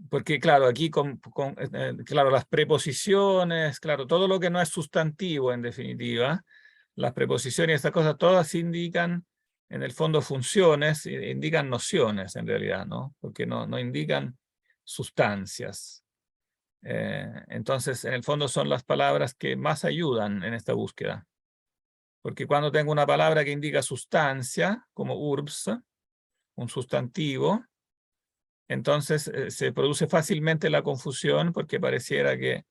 Porque claro, aquí claro, las preposiciones, claro, todo lo que no es sustantivo en definitiva, las preposiciones y estas cosas, todas indican en el fondo funciones, indican nociones en realidad, ¿no? Porque no indican sustancias. Entonces, en el fondo son las palabras que más ayudan en esta búsqueda. Porque cuando tengo una palabra que indica sustancia, como urbs, un sustantivo, entonces se produce fácilmente la confusión porque pareciera que,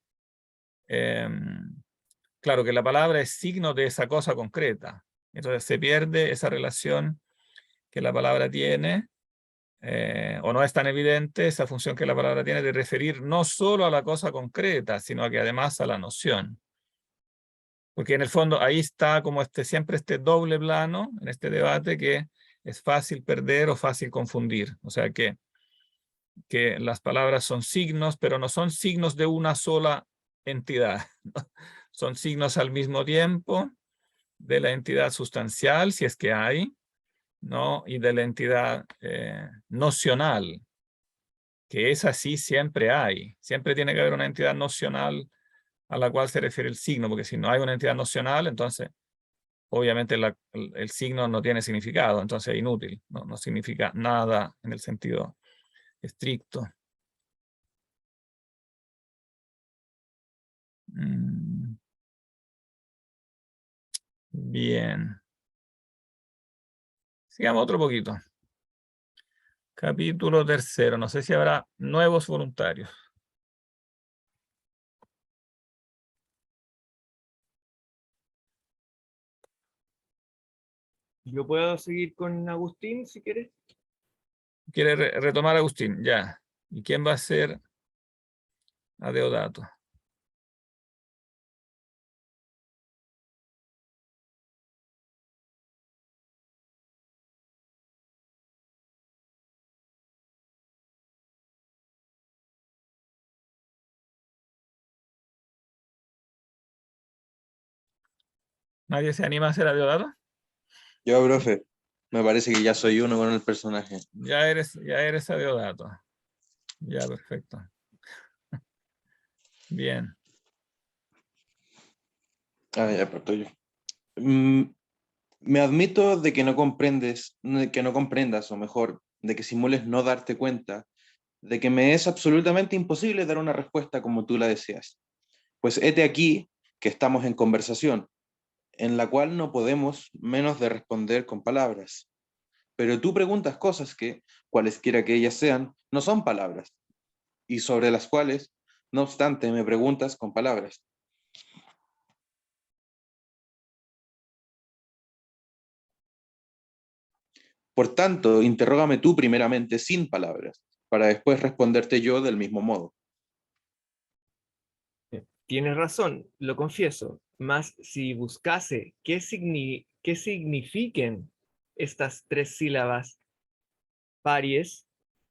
claro, que la palabra es signo de esa cosa concreta. Entonces se pierde esa relación que la palabra tiene, o no es tan evidente esa función que la palabra tiene de referir no solo a la cosa concreta, sino que además a la noción. Porque en el fondo ahí está como siempre este doble plano en este debate que es fácil perder o fácil confundir. O sea que las palabras son signos, pero no son signos de una sola entidad. Son signos al mismo tiempo de la entidad sustancial, si es que hay, ¿no? Y de la entidad nocional, que es así siempre hay. Siempre tiene que haber una entidad nocional a la cual se refiere el signo, porque si no hay una entidad nocional, entonces obviamente el signo no tiene significado, entonces es inútil, no significa nada en el sentido estricto. Bien. Sigamos otro poquito. Capítulo 3. No sé si habrá nuevos voluntarios. Yo puedo seguir con Agustín, si quieres. ¿Quiere retomar Agustín? Ya. ¿Y quién va a ser a Deodato? ¿Nadie se anima a ser a Deodato? Yo, profe, me parece que ya soy uno con el personaje. Ya eres a Deodato. Ya, perfecto. Bien. Ah, ya, parto yo. Me admito de que no comprendas, o mejor, de que simules no darte cuenta, de que me es absolutamente imposible dar una respuesta como tú la deseas. Pues hete aquí que estamos en conversación, en la cual no podemos menos de responder con palabras. Pero tú preguntas cosas que, cualesquiera que ellas sean, no son palabras, y sobre las cuales, no obstante, me preguntas con palabras. Por tanto, interrógame tú primeramente sin palabras, para después responderte yo del mismo modo. Tienes razón, lo confieso, mas si buscase qué signifiquen estas tres sílabas paries,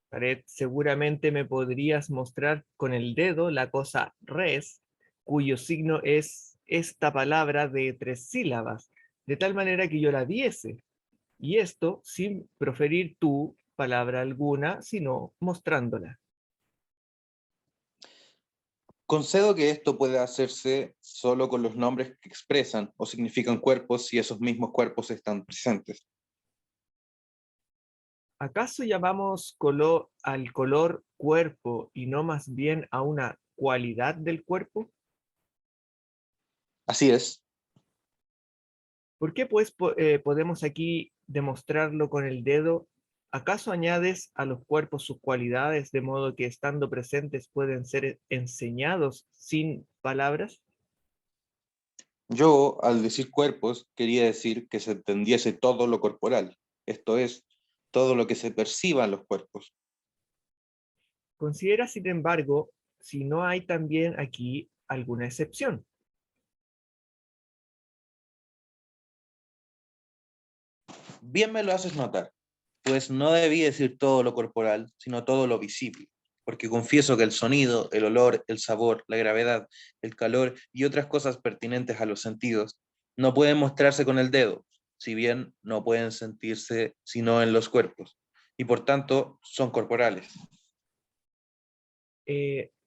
pared, seguramente me podrías mostrar con el dedo la cosa res, cuyo signo es esta palabra de tres sílabas, de tal manera que yo la viese, y esto sin proferir tú palabra alguna, sino mostrándola. Concedo que esto puede hacerse solo con los nombres que expresan o significan cuerpos si esos mismos cuerpos están presentes. ¿Acaso llamamos al color cuerpo y no más bien a una cualidad del cuerpo? Así es. ¿Por qué pues podemos aquí demostrarlo con el dedo? ¿Acaso añades a los cuerpos sus cualidades de modo que estando presentes pueden ser enseñados sin palabras? Yo, al decir cuerpos, quería decir que se entendiese todo lo corporal, esto es, todo lo que se perciba en los cuerpos. Considera, sin embargo, si no hay también aquí alguna excepción. Bien me lo haces notar, pues no debí decir todo lo corporal, sino todo lo visible, porque confieso que el sonido, el olor, el sabor, la gravedad, el calor y otras cosas pertinentes a los sentidos no pueden mostrarse con el dedo, si bien no pueden sentirse sino en los cuerpos, y por tanto son corporales.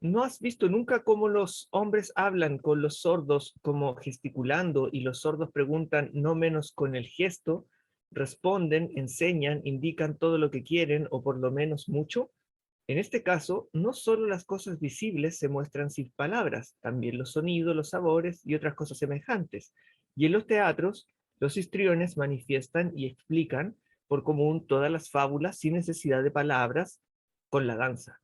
¿No has visto nunca cómo los hombres hablan con los sordos, como gesticulando, y los sordos preguntan no menos con el gesto, responden, enseñan, indican todo lo que quieren, o por lo menos mucho? En este caso, no solo las cosas visibles se muestran sin palabras, también los sonidos, los sabores y otras cosas semejantes. Y en los teatros, los histriones manifiestan y explican por común todas las fábulas sin necesidad de palabras con la danza.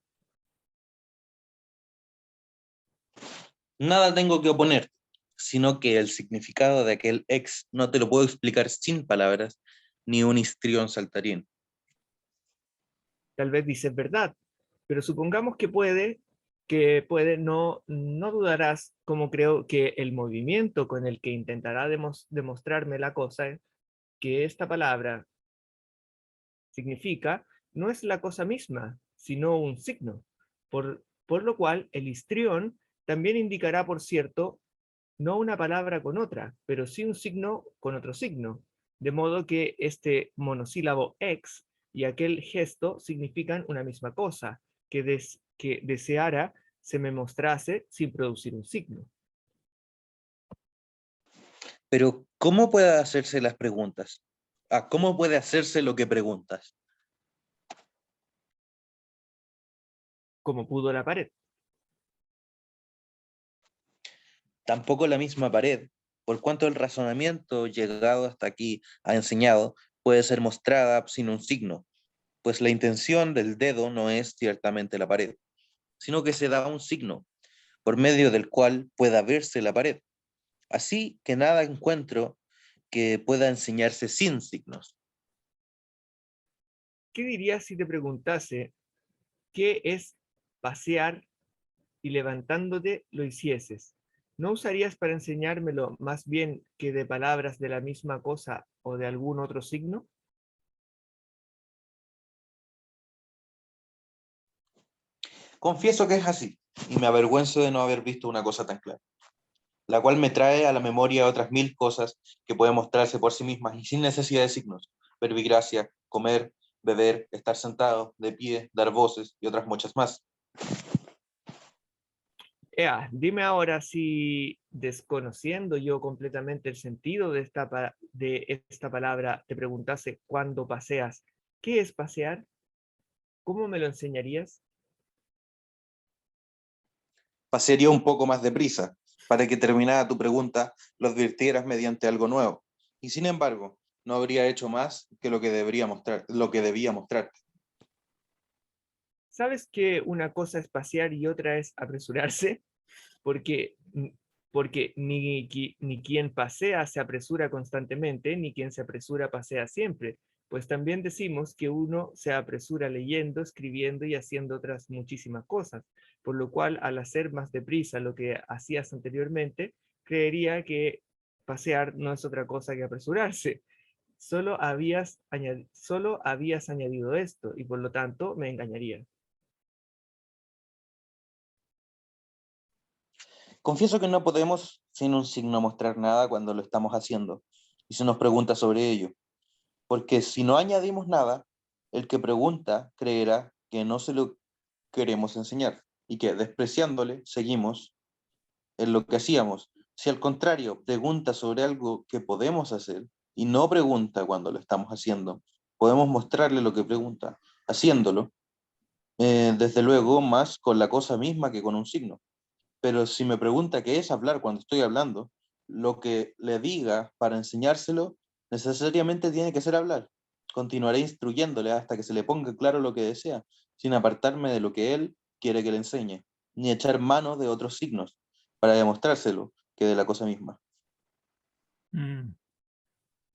Nada tengo que oponer, sino que el significado de aquel ex no te lo puedo explicar sin palabras, ni un histrión saltarín. Tal vez dices verdad, pero supongamos que puede, no dudarás, como creo que el movimiento con el que intentará demostrarme la cosa, que esta palabra significa, no es la cosa misma, sino un signo, por lo cual el histrión también indicará, por cierto, no una palabra con otra, pero sí un signo con otro signo, de modo que este monosílabo ex y aquel gesto significan una misma cosa, que deseara se me mostrase sin producir un signo. Pero, ¿cómo puede hacerse las preguntas? ¿Cómo puede hacerse lo que preguntas? Como pudo la pared. Tampoco la misma pared, por cuanto el razonamiento llegado hasta aquí ha enseñado, puede ser mostrada sin un signo, pues la intención del dedo no es ciertamente la pared, sino que se da un signo, por medio del cual pueda verse la pared. Así que nada encuentro que pueda enseñarse sin signos. ¿Qué dirías si te preguntase qué es pasear y levantándote lo hicieses? ¿No usarías para enseñármelo más bien que de palabras de la misma cosa o de algún otro signo? Confieso que es así, y me avergüenzo de no haber visto una cosa tan clara, la cual me trae a la memoria otras 1000 cosas que pueden mostrarse por sí mismas y sin necesidad de signos: verbigracia, comer, beber, estar sentado, de pie, dar voces y otras muchas más. Dime ahora si, desconociendo yo completamente el sentido de esta palabra, te preguntase cuando paseas, ¿qué es pasear? ¿Cómo me lo enseñarías? Pasaría un poco más deprisa, para que terminada tu pregunta lo advirtieras mediante algo nuevo, y sin embargo, no habría hecho más que lo que debía mostrar. ¿Sabes que una cosa es pasear y otra es apresurarse? Porque, porque ni quien pasea se apresura constantemente, ni quien se apresura pasea siempre. Pues también decimos que uno se apresura leyendo, escribiendo y haciendo otras muchísimas cosas, por lo cual al hacer más deprisa lo que hacías anteriormente, creería que pasear no es otra cosa que apresurarse. Solo habías añadido esto y por lo tanto me engañaría. Confieso que no podemos sin un signo mostrar nada cuando lo estamos haciendo, y se nos pregunta sobre ello, porque si no añadimos nada, el que pregunta creerá que no se lo queremos enseñar, y que despreciándole seguimos en lo que hacíamos. Si al contrario pregunta sobre algo que podemos hacer y no pregunta cuando lo estamos haciendo, podemos mostrarle lo que pregunta, haciéndolo, desde luego más con la cosa misma que con un signo. Pero si me pregunta qué es hablar cuando estoy hablando, lo que le diga para enseñárselo necesariamente tiene que ser hablar. Continuaré instruyéndole hasta que se le ponga claro lo que desea, sin apartarme de lo que él quiere que le enseñe, ni echar mano de otros signos para demostrárselo que de la cosa misma.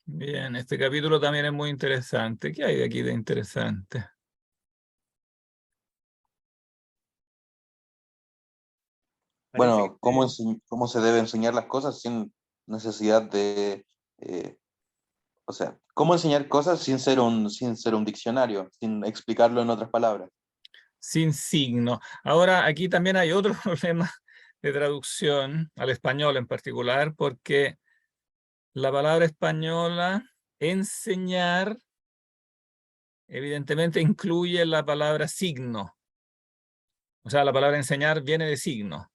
Bien, este capítulo también es muy interesante. ¿Qué hay de aquí de interesante? Parece Bueno, que cómo se debe enseñar las cosas sin necesidad de, eh, O sea, ¿cómo enseñar cosas sin ser un diccionario, sin explicarlo en otras palabras? Sin signo. Ahora, aquí también hay otro problema de traducción al español en particular, porque la palabra española enseñar evidentemente incluye la palabra signo. O sea, la palabra enseñar viene de signo,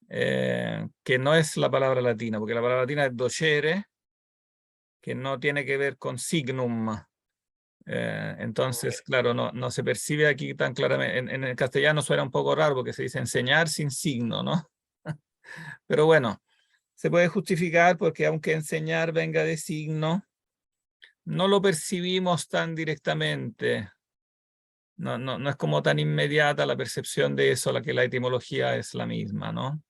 que no es la palabra latina, porque la palabra latina es docere, que no tiene que ver con signum. Entonces, claro, no se percibe aquí tan claramente. En el castellano suena un poco raro porque se dice enseñar sin signo, ¿no? Pero bueno, se puede justificar porque aunque enseñar venga de signo, no lo percibimos tan directamente. No es como tan inmediata la percepción de eso, la que la etimología es la misma, ¿no?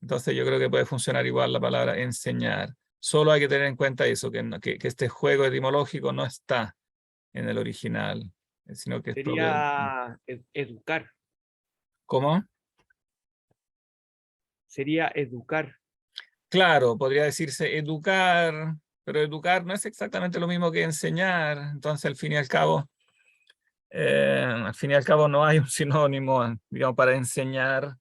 Entonces yo creo que puede funcionar igual la palabra enseñar. Solo hay que tener en cuenta eso, que este juego etimológico no está en el original, sino que es propio. Sería educar. ¿Cómo? Sería educar. Claro, podría decirse educar, pero educar no es exactamente lo mismo que enseñar. Entonces, al fin y al cabo no hay un sinónimo, digamos, para enseñar.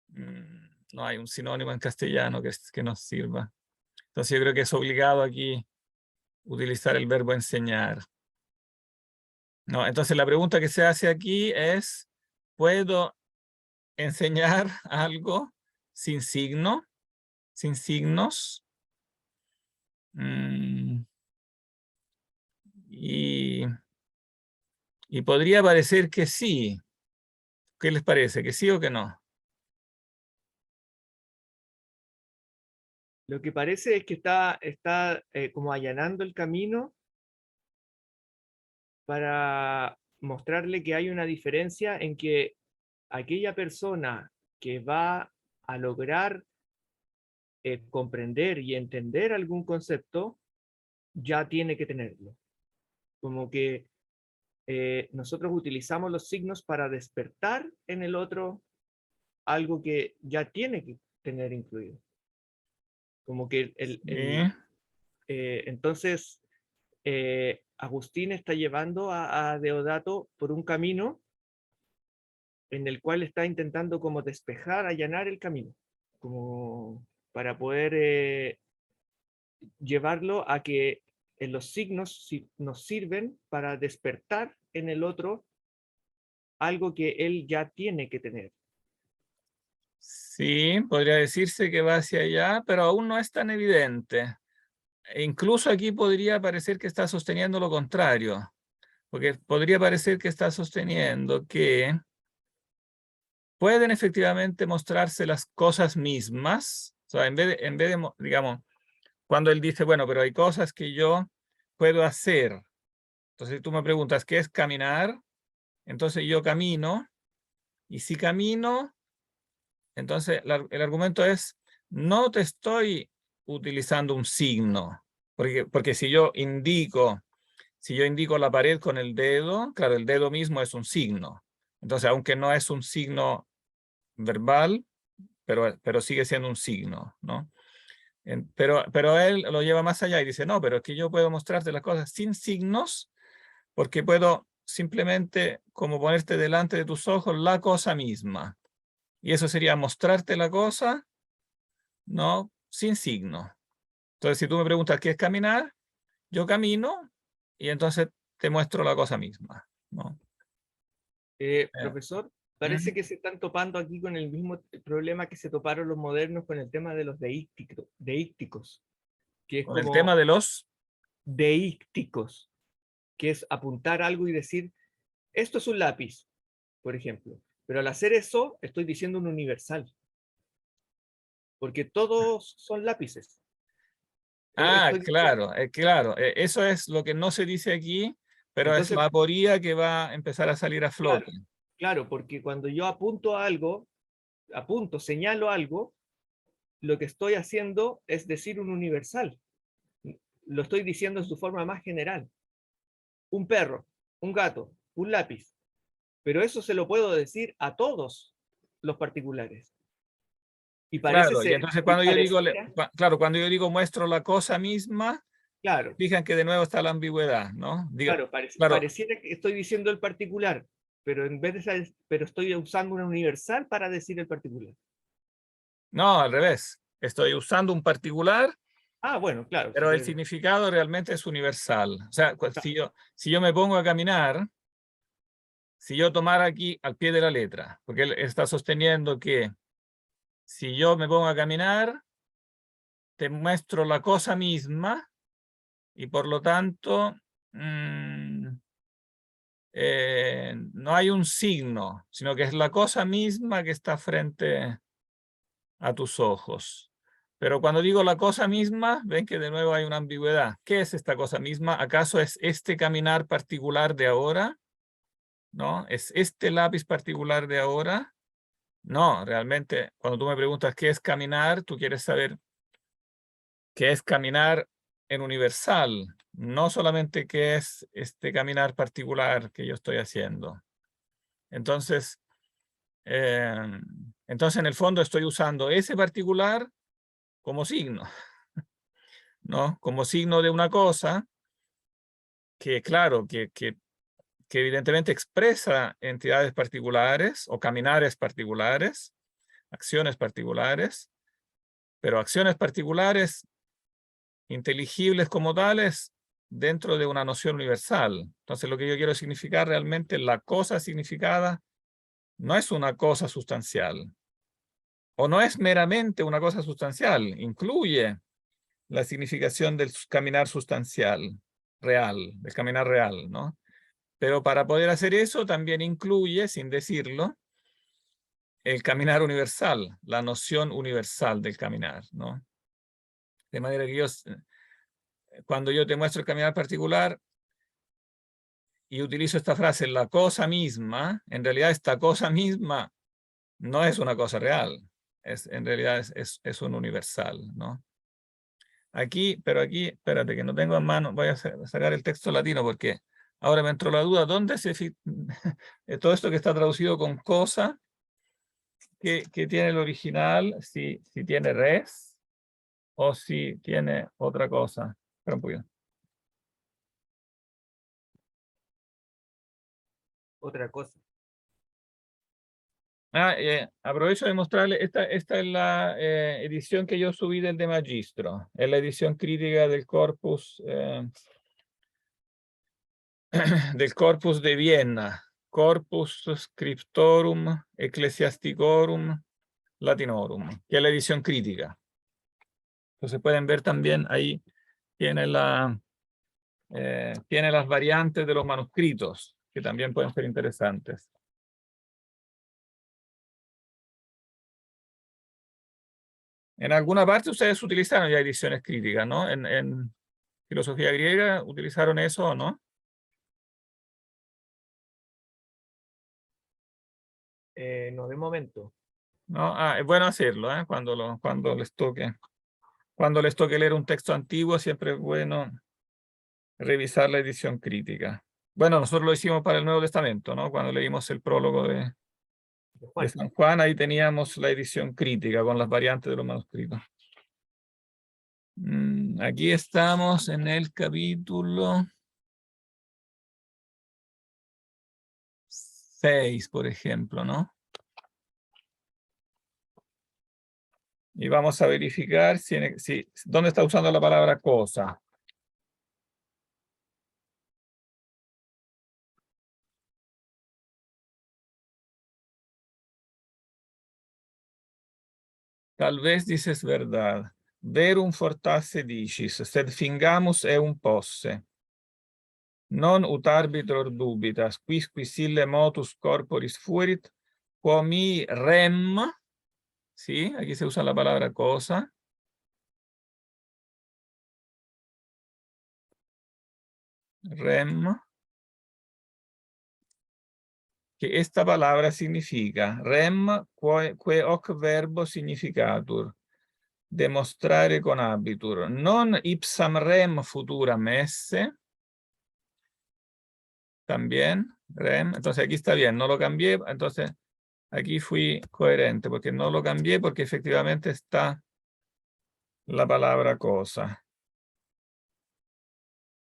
No hay un sinónimo en castellano que nos sirva. Entonces, yo creo que es obligado aquí utilizar el verbo enseñar. No, entonces, la pregunta que se hace aquí es, ¿puedo enseñar algo sin signo? ¿Sin signos? Y podría parecer que sí. ¿Qué les parece? ¿Que sí o que no? Lo que parece es que está como allanando el camino para mostrarle que hay una diferencia en que aquella persona que va a lograr comprender y entender algún concepto, ya tiene que tenerlo. Como que nosotros utilizamos los signos para despertar en el otro algo que ya tiene que tener incluido. Como que entonces Agustín está llevando a Deodato por un camino en el cual está intentando como despejar, allanar el camino, como para poder llevarlo a que los signos nos sirven para despertar en el otro algo que él ya tiene que tener. Sí, podría decirse que va hacia allá, pero aún no es tan evidente. E incluso aquí podría parecer que está sosteniendo lo contrario, porque podría parecer que está sosteniendo que pueden efectivamente mostrarse las cosas mismas. O sea, en vez de, digamos, cuando él dice, bueno, pero hay cosas que yo puedo hacer. Entonces, si tú me preguntas, ¿qué es caminar? Entonces yo camino, y si camino, entonces el argumento es, no te estoy utilizando un signo, porque si yo indico la pared con el dedo, claro, el dedo mismo es un signo. Entonces, aunque no es un signo verbal, pero sigue siendo un signo, ¿no? Pero él lo lleva más allá y dice, no, pero es que yo puedo mostrarte las cosas sin signos, porque puedo simplemente como ponerte delante de tus ojos la cosa misma. Y eso sería mostrarte la cosa, ¿no? Sin signo. Entonces, si tú me preguntas qué es caminar, yo camino y entonces te muestro la cosa misma, ¿no? Profesor, parece que se están topando aquí con el mismo problema que se toparon los modernos con el tema de los deícticos, que es Con el como tema de los... deícticos, que es apuntar algo y decir, esto es un lápiz, por ejemplo, pero al hacer eso estoy diciendo un universal, porque todos son lápices. Claro, claro. Eso es lo que no se dice aquí, pero Entonces, es la aporía que va a empezar a salir a flote. Claro, porque cuando yo apunto a algo, señalo algo, lo que estoy haciendo es decir un universal. Lo estoy diciendo en su forma más general. Un perro, un gato, un lápiz. Pero eso se lo puedo decir a todos los particulares. Y parece Claro, y ser, entonces y cuando yo digo, pareciera, cuando yo digo muestro la cosa misma, Claro, Fijan que de nuevo está la ambigüedad, ¿no? claro, claro, pareciera que estoy diciendo el particular, pero en vez de pero estoy usando una universal para decir el particular. no, al revés. Estoy usando un particular, Ah, bueno, claro. pero el significado realmente es universal. O sea, si yo me pongo a caminar, si yo tomara aquí al pie de la letra, porque él está sosteniendo que si yo me pongo a caminar, te muestro la cosa misma y por lo tanto no hay un signo, sino que es la cosa misma que está frente a tus ojos. Pero cuando digo la cosa misma, ven que de nuevo hay una ambigüedad. ¿Qué es esta cosa misma? ¿Acaso es este caminar particular de ahora? ¿No? ¿Es este lápiz particular de ahora? No, realmente, cuando tú me preguntas qué es caminar, tú quieres saber qué es caminar en universal, no solamente qué es este caminar particular que yo estoy haciendo. Entonces, en el fondo estoy usando ese particular como signo, ¿no? Como signo de una cosa que, claro, que evidentemente expresa entidades particulares o caminares particulares, acciones particulares, pero acciones particulares inteligibles como tales dentro de una noción universal. Entonces, lo que yo quiero significar realmente, la cosa significada no es una cosa sustancial, o no es meramente una cosa sustancial, incluye la significación del caminar sustancial, real, del caminar real, ¿no? Pero para poder hacer eso también incluye, sin decirlo, el caminar universal, la noción universal del caminar, ¿no? De manera que cuando yo te muestro el caminar particular y utilizo esta frase, la cosa misma, en realidad esta cosa misma no es una cosa real, en realidad es un universal, ¿no? Pero aquí, espérate, que no tengo en mano, voy a sacar el texto latino porque ahora me entró la duda, ¿dónde todo esto que está traducido con cosa, que tiene el original, si tiene res o si tiene otra cosa? Espera un poquito. Otra cosa. Aprovecho de mostrarle, esta es la edición que yo subí del de Magistro, es la edición crítica del Corpus de Viena, Corpus Scriptorum Ecclesiasticorum Latinorum, que es la edición crítica. Entonces pueden ver también ahí, tiene las variantes de los manuscritos, que también pueden ser interesantes. En alguna parte ustedes utilizaron ya ediciones críticas, ¿no? En filosofía griega utilizaron eso o no. No, de momento. ¿No? Es bueno hacerlo, ¿eh? Cuando les toque leer un texto antiguo, siempre es bueno revisar la edición crítica. Bueno, nosotros lo hicimos para el Nuevo Testamento, ¿no? Cuando leímos el prólogo de San Juan, ahí teníamos la edición crítica con las variantes de los manuscritos. Aquí estamos en el capítulo 6, por ejemplo, ¿no? Y vamos a verificar dónde está usando la palabra cosa. Tal vez dices verdad. Verum fortasse dicis, sed fingamus eum posse. Non ut arbitror dubitas, quisque sille motus corporis fuerit, quo mi rem, ¿sí? Aquí se usa la palabra cosa. Rem. Que esta palabra significa rem, que hoc verbo significatur. Demostrare con habitur. Non ipsam rem futuram esse. También, rem. Entonces aquí está bien, no lo cambié. Entonces aquí fui coherente porque no lo cambié porque efectivamente está la palabra cosa.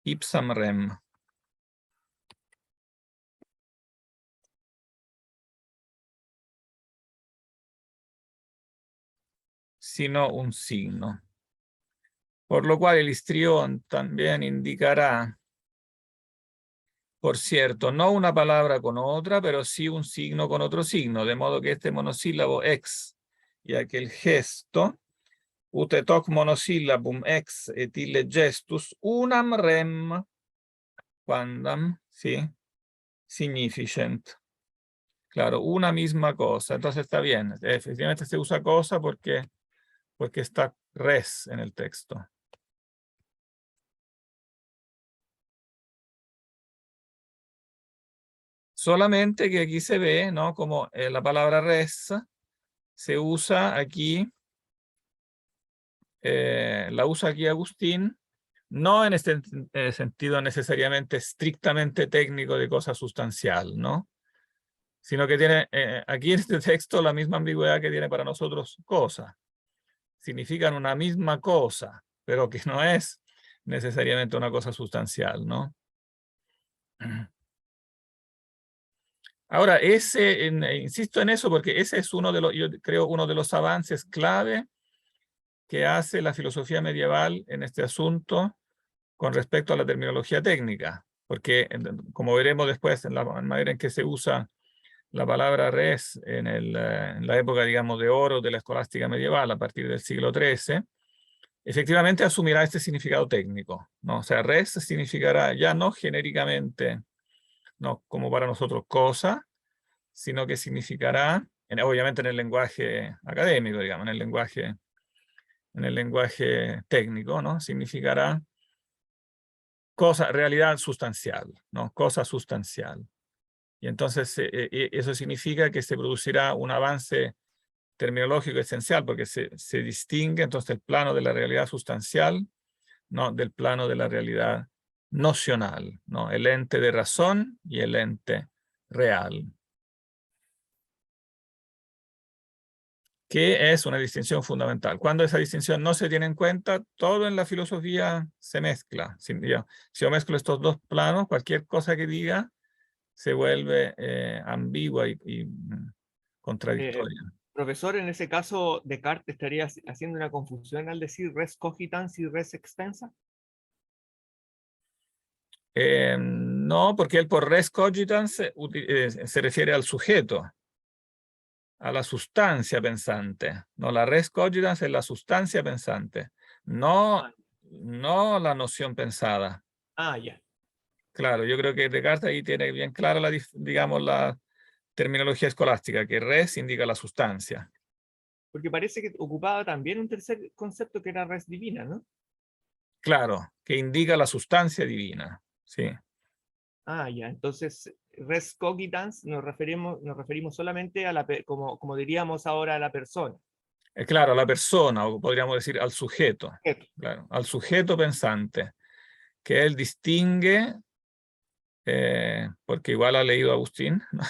ipsam rem. Sino un signo. Por lo cual el histrión también indicará, por cierto, no una palabra con otra, pero sí un signo con otro signo, de modo que este monosílabo ex y aquel gesto, ut hoc monosyllabum ex et ille gestus unam rem quandam, ¿sí? Significent. Claro, una misma cosa. Entonces está bien. Efectivamente se usa cosa porque está res en el texto. Solamente que aquí se ve, ¿no? Como la palabra res se usa aquí, la usa aquí Agustín, no en este sentido necesariamente estrictamente técnico de cosa sustancial, ¿no? Sino que tiene aquí en este texto la misma ambigüedad que tiene para nosotros cosa. Significan una misma cosa, pero que no es necesariamente una cosa sustancial, ¿no? Ahora, insisto en eso porque ese es uno de los, yo creo, uno de los avances clave que hace la filosofía medieval en este asunto con respecto a la terminología técnica, porque como veremos después en la manera en que se usa la palabra res en la época, digamos, de oro de la escolástica medieval a partir del siglo XIII, efectivamente asumirá este significado técnico, ¿no? O sea, res significará ya no genéricamente, no como para nosotros cosa, sino que significará, obviamente en el lenguaje académico, digamos, en el lenguaje técnico, ¿no? Significará cosa, realidad sustancial, ¿no? Cosa sustancial. Y entonces eso significa que se producirá un avance terminológico esencial, porque se distingue entonces el plano de la realidad sustancial, ¿no? Del plano de la realidad nocional, ¿no? El ente de razón y el ente real. Que es una distinción fundamental. Cuando esa distinción no se tiene en cuenta, todo en la filosofía se mezcla. Si yo mezclo estos dos planos, cualquier cosa que diga se vuelve ambigua y contradictoria. Profesor, en ese caso, Descartes estaría haciendo una confusión al decir res cogitans y res extensa. No, porque él por res cogitans se refiere al sujeto, a la sustancia pensante. No, la res cogitans es la sustancia pensante, no la noción pensada. Ah, ya. Claro, yo creo que Descartes ahí tiene bien clara digamos, la terminología escolástica, que res indica la sustancia. Porque parece que ocupaba también un tercer concepto que era res divina, ¿no? Claro, que indica la sustancia divina. Sí. Ah, ya. Entonces, res cogitans nos referimos solamente a como diríamos ahora, a la persona. Claro, a la persona, o podríamos decir al sujeto. Sujeto. Claro, al sujeto pensante, que él distingue, porque igual ha leído Agustín, ¿no?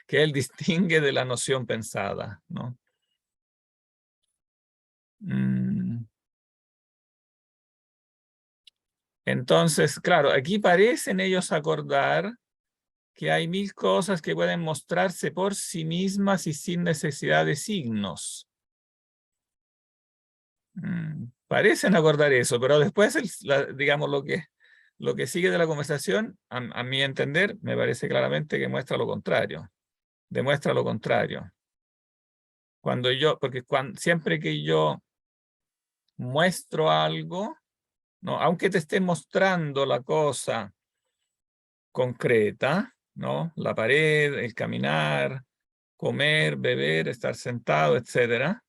Que él distingue de la noción pensada, ¿no? Entonces, claro, aquí parecen ellos acordar que hay mil cosas que pueden mostrarse por sí mismas y sin necesidad de signos. Parecen acordar eso, pero después, digamos, lo que sigue de la conversación, a mi entender, me parece claramente que muestra lo contrario. Demuestra lo contrario. Porque siempre que yo muestro algo, ¿no? Aunque te esté mostrando la cosa concreta, ¿no? La pared, el caminar, comer, beber, estar sentado, etc.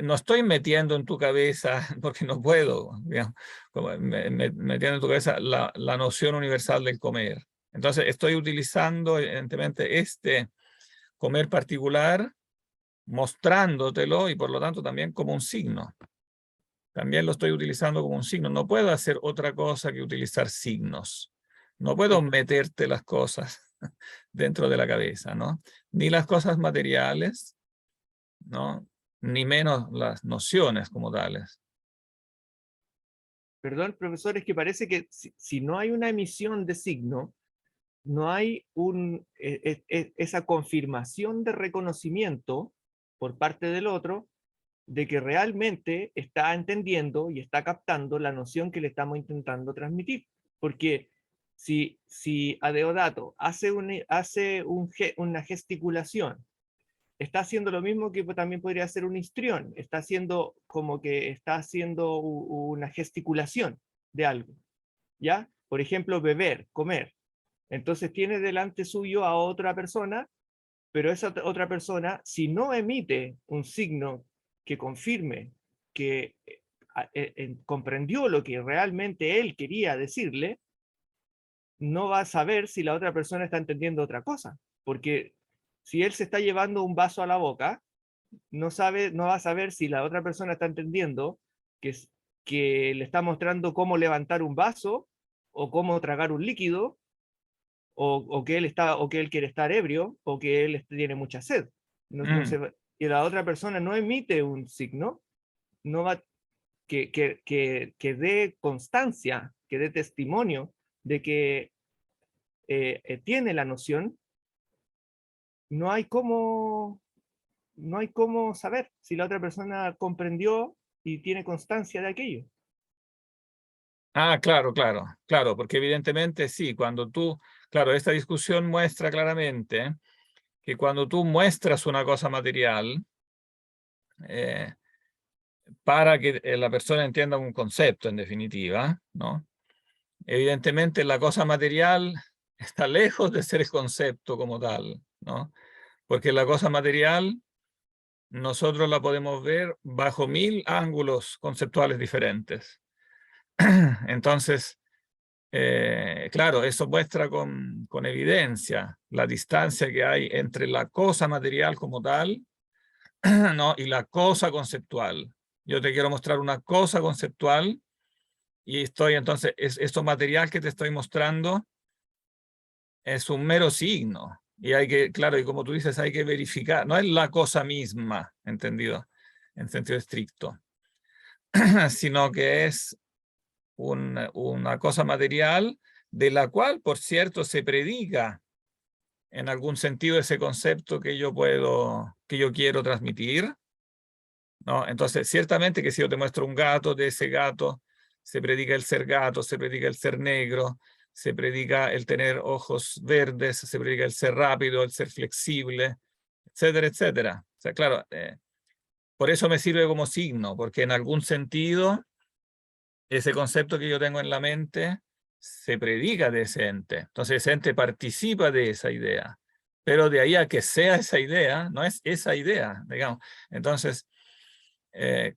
No estoy metiendo en tu cabeza, porque no puedo, digamos, metiendo en tu cabeza la noción universal del comer. Entonces estoy utilizando evidentemente este comer particular, mostrándotelo y por lo tanto también como un signo. También lo estoy utilizando como un signo. No puedo hacer otra cosa que utilizar signos. No puedo meterte las cosas dentro de la cabeza, ¿no? Ni las cosas materiales, ¿no? Ni menos las nociones como tales. Perdón, profesor, es que parece que si no hay una emisión de signo, no hay esa confirmación de reconocimiento por parte del otro de que realmente está entendiendo y está captando la noción que le estamos intentando transmitir. Porque si Adeodato hace una gesticulación, está haciendo lo mismo que también podría hacer un histrión, está haciendo como que está haciendo una gesticulación de algo, ¿ya? Por ejemplo, beber, comer. Entonces tiene delante suyo a otra persona, pero esa otra persona, si no emite un signo que confirme que comprendió lo que realmente él quería decirle, no va a saber si la otra persona está entendiendo otra cosa, porque si él se está llevando un vaso a la boca, no va a saber si la otra persona está entendiendo que le está mostrando cómo levantar un vaso o cómo tragar un líquido, o que él quiere estar ebrio, o que él tiene mucha sed. Y la otra persona no emite un signo, no va, que dé constancia, que dé testimonio de que tiene la noción. No hay cómo saber si la otra persona comprendió y tiene constancia de aquello. Ah, claro, claro, claro, porque evidentemente sí, claro, esta discusión muestra claramente que cuando tú muestras una cosa material, para que la persona entienda un concepto en definitiva, ¿no? Evidentemente la cosa material está lejos de ser el concepto como tal, ¿no? Porque la cosa material nosotros la podemos ver bajo 1000 ángulos conceptuales diferentes. Entonces, claro, eso muestra con evidencia la distancia que hay entre la cosa material como tal, ¿no? y la cosa conceptual. Yo te quiero mostrar una cosa conceptual y entonces, esto material que te estoy mostrando es un mero signo. Y hay que, claro, y como tú dices, hay que verificar, no es la cosa misma, ¿entendido? En sentido estricto, sino que es una cosa material de la cual, por cierto, se predica en algún sentido ese concepto que yo quiero transmitir, ¿no? Entonces, ciertamente que si yo te muestro un gato, de ese gato se predica el ser gato, se predica el ser negro, se predica el tener ojos verdes, se predica el ser rápido, el ser flexible, etcétera, etcétera. O sea, claro, por eso me sirve como signo, porque en algún sentido ese concepto que yo tengo en la mente se predica de ese ente. Entonces ese ente participa de esa idea, pero de ahí a que sea esa idea, no es esa idea, digamos. Entonces,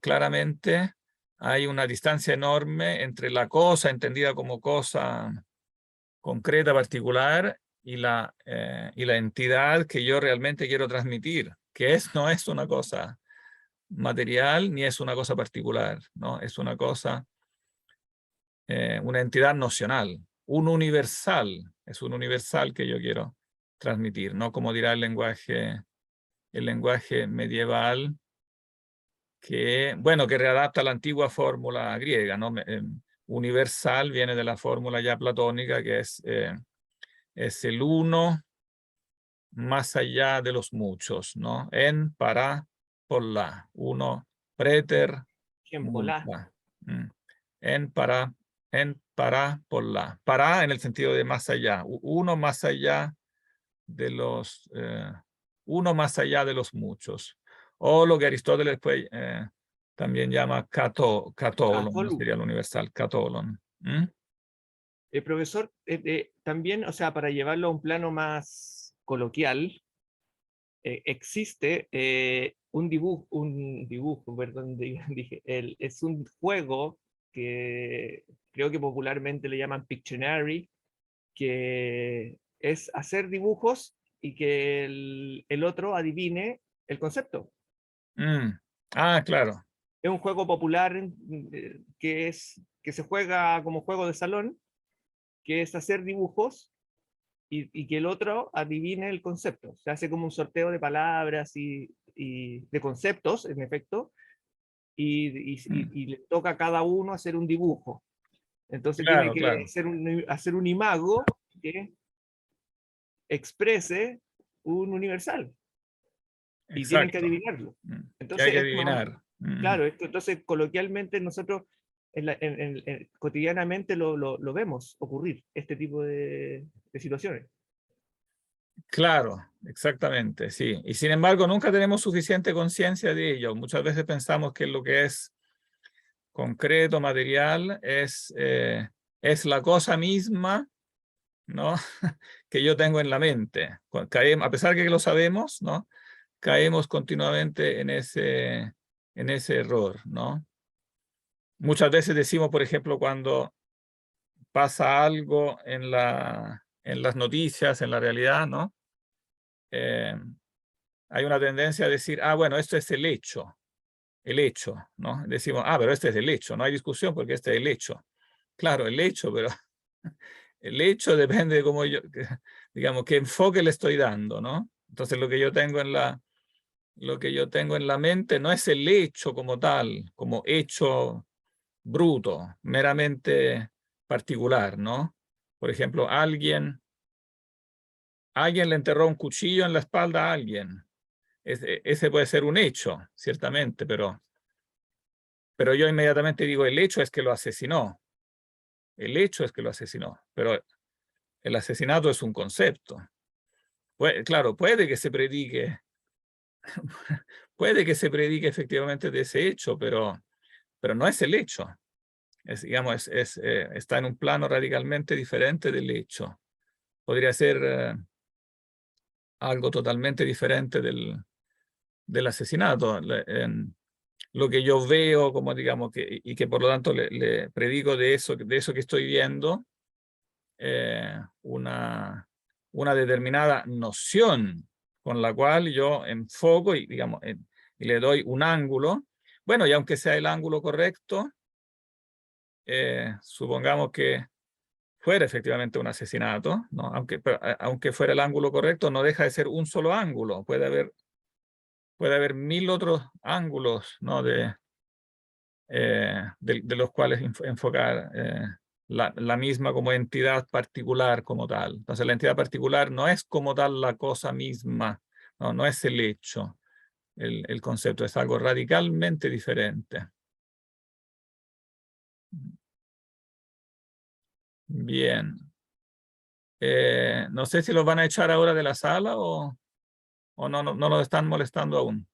claramente hay una distancia enorme entre la cosa entendida como cosa concreta, particular, y la entidad que yo realmente quiero transmitir, que no es una cosa material ni es una cosa particular, ¿no? Es una cosa, una entidad nocional, un universal, es un universal que yo quiero transmitir, ¿no? Como dirá el lenguaje medieval, que, bueno, que readapta la antigua fórmula griega, ¿no? Universal viene de la fórmula ya platónica, que es el uno más allá de los muchos, ¿no? En, para, por la. Uno, preter, Ejemplar. multa. En, para, por la. Para en el sentido de más allá. Uno más allá de los, muchos. O lo que Aristóteles pues, también llama católon, ¿no? Sería el universal, católon. Profesor, también, o sea, para llevarlo a un plano más coloquial, existe un dibujo, perdón, dije, es un juego que creo que popularmente le llaman Pictionary, que es hacer dibujos y que el otro adivine el concepto. Ah, claro. Es un juego popular que se juega como juego de salón, que es hacer dibujos y que el otro adivine el concepto. Se hace como un sorteo de palabras y de conceptos, en efecto, y le toca a cada uno hacer un dibujo. Entonces Claro, tiene que claro. hacer un imago que exprese un universal. Y tienen que Exacto. adivinarlo. Que hay Entonces, que esto, adivinar. claro, entonces coloquialmente nosotros cotidianamente lo vemos ocurrir, este tipo de situaciones. Claro, exactamente, sí. Y sin embargo, nunca tenemos suficiente conciencia de ello. Muchas veces pensamos que lo que es concreto, material, es la cosa misma, ¿no? que yo tengo en la mente. A pesar de que lo sabemos, ¿no? Caemos continuamente en ese error, ¿no? Muchas veces decimos, por ejemplo, cuando pasa algo en las noticias, en la realidad, ¿no? Hay una tendencia a decir, ah, bueno, esto es el hecho, ¿no? Decimos, ah, pero este es el hecho, no hay discusión porque este es el hecho. Claro, el hecho, pero el hecho depende de cómo yo, digamos, qué enfoque le estoy dando, ¿no? Entonces lo que yo tengo en la mente no es el hecho como tal, como hecho bruto, meramente particular, ¿no? Por ejemplo, alguien le enterró un cuchillo en la espalda a alguien. Ese puede ser un hecho, ciertamente, pero yo inmediatamente digo, el hecho es que lo asesinó. El hecho es que lo asesinó, pero el asesinato es un concepto. Claro, puede que se predique efectivamente de ese hecho, pero no es el hecho. Digamos, está en un plano radicalmente diferente del hecho. Podría ser algo totalmente diferente del asesinato. Lo que yo veo, como digamos, y que por lo tanto le predico de eso que estoy viendo, una determinada noción con la cual yo enfoco y, digamos, y le doy un ángulo. Bueno, y aunque sea el ángulo correcto, supongamos que fuera efectivamente un asesinato, ¿no? Aunque fuera el ángulo correcto, no deja de ser un solo ángulo. Puede haber 1000 otros ángulos, ¿no? de los cuales enfocar la misma como entidad particular como tal. Entonces la entidad particular no es como tal la cosa misma, no es el hecho, el concepto, es algo radicalmente diferente. Bien. No sé si los van a echar ahora de la sala o no los están molestando aún.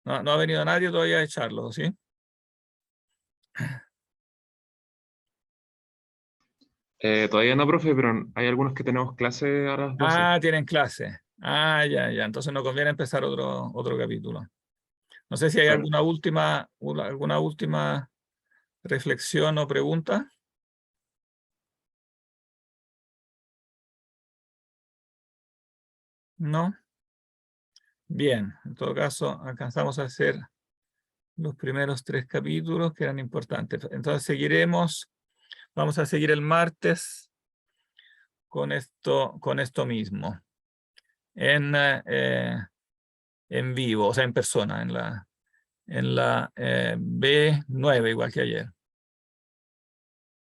No ha venido nadie todavía a echarlos, ¿sí? Todavía no, profe, pero hay algunos que tenemos clase a las 12. Ah, tienen clase. Ah, ya. Entonces no conviene empezar otro capítulo. No sé si hay Claro. alguna última reflexión o pregunta. ¿No? Bien, en todo caso, alcanzamos a hacer los primeros 3 capítulos que eran importantes. Entonces vamos a seguir el martes con esto mismo, en vivo, o sea, en persona, en la B9, igual que ayer.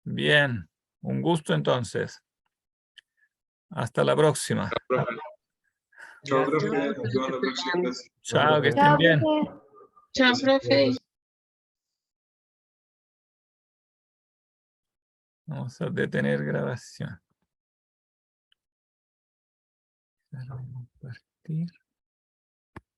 Bien, un gusto entonces. Hasta la próxima. Profe. Chao, profe. Nos vemos en la Chao, próxima clase. Chao, que estén Chao, bien. profe. Chao, Gracias por la profe. clase. Vamos a detener grabación.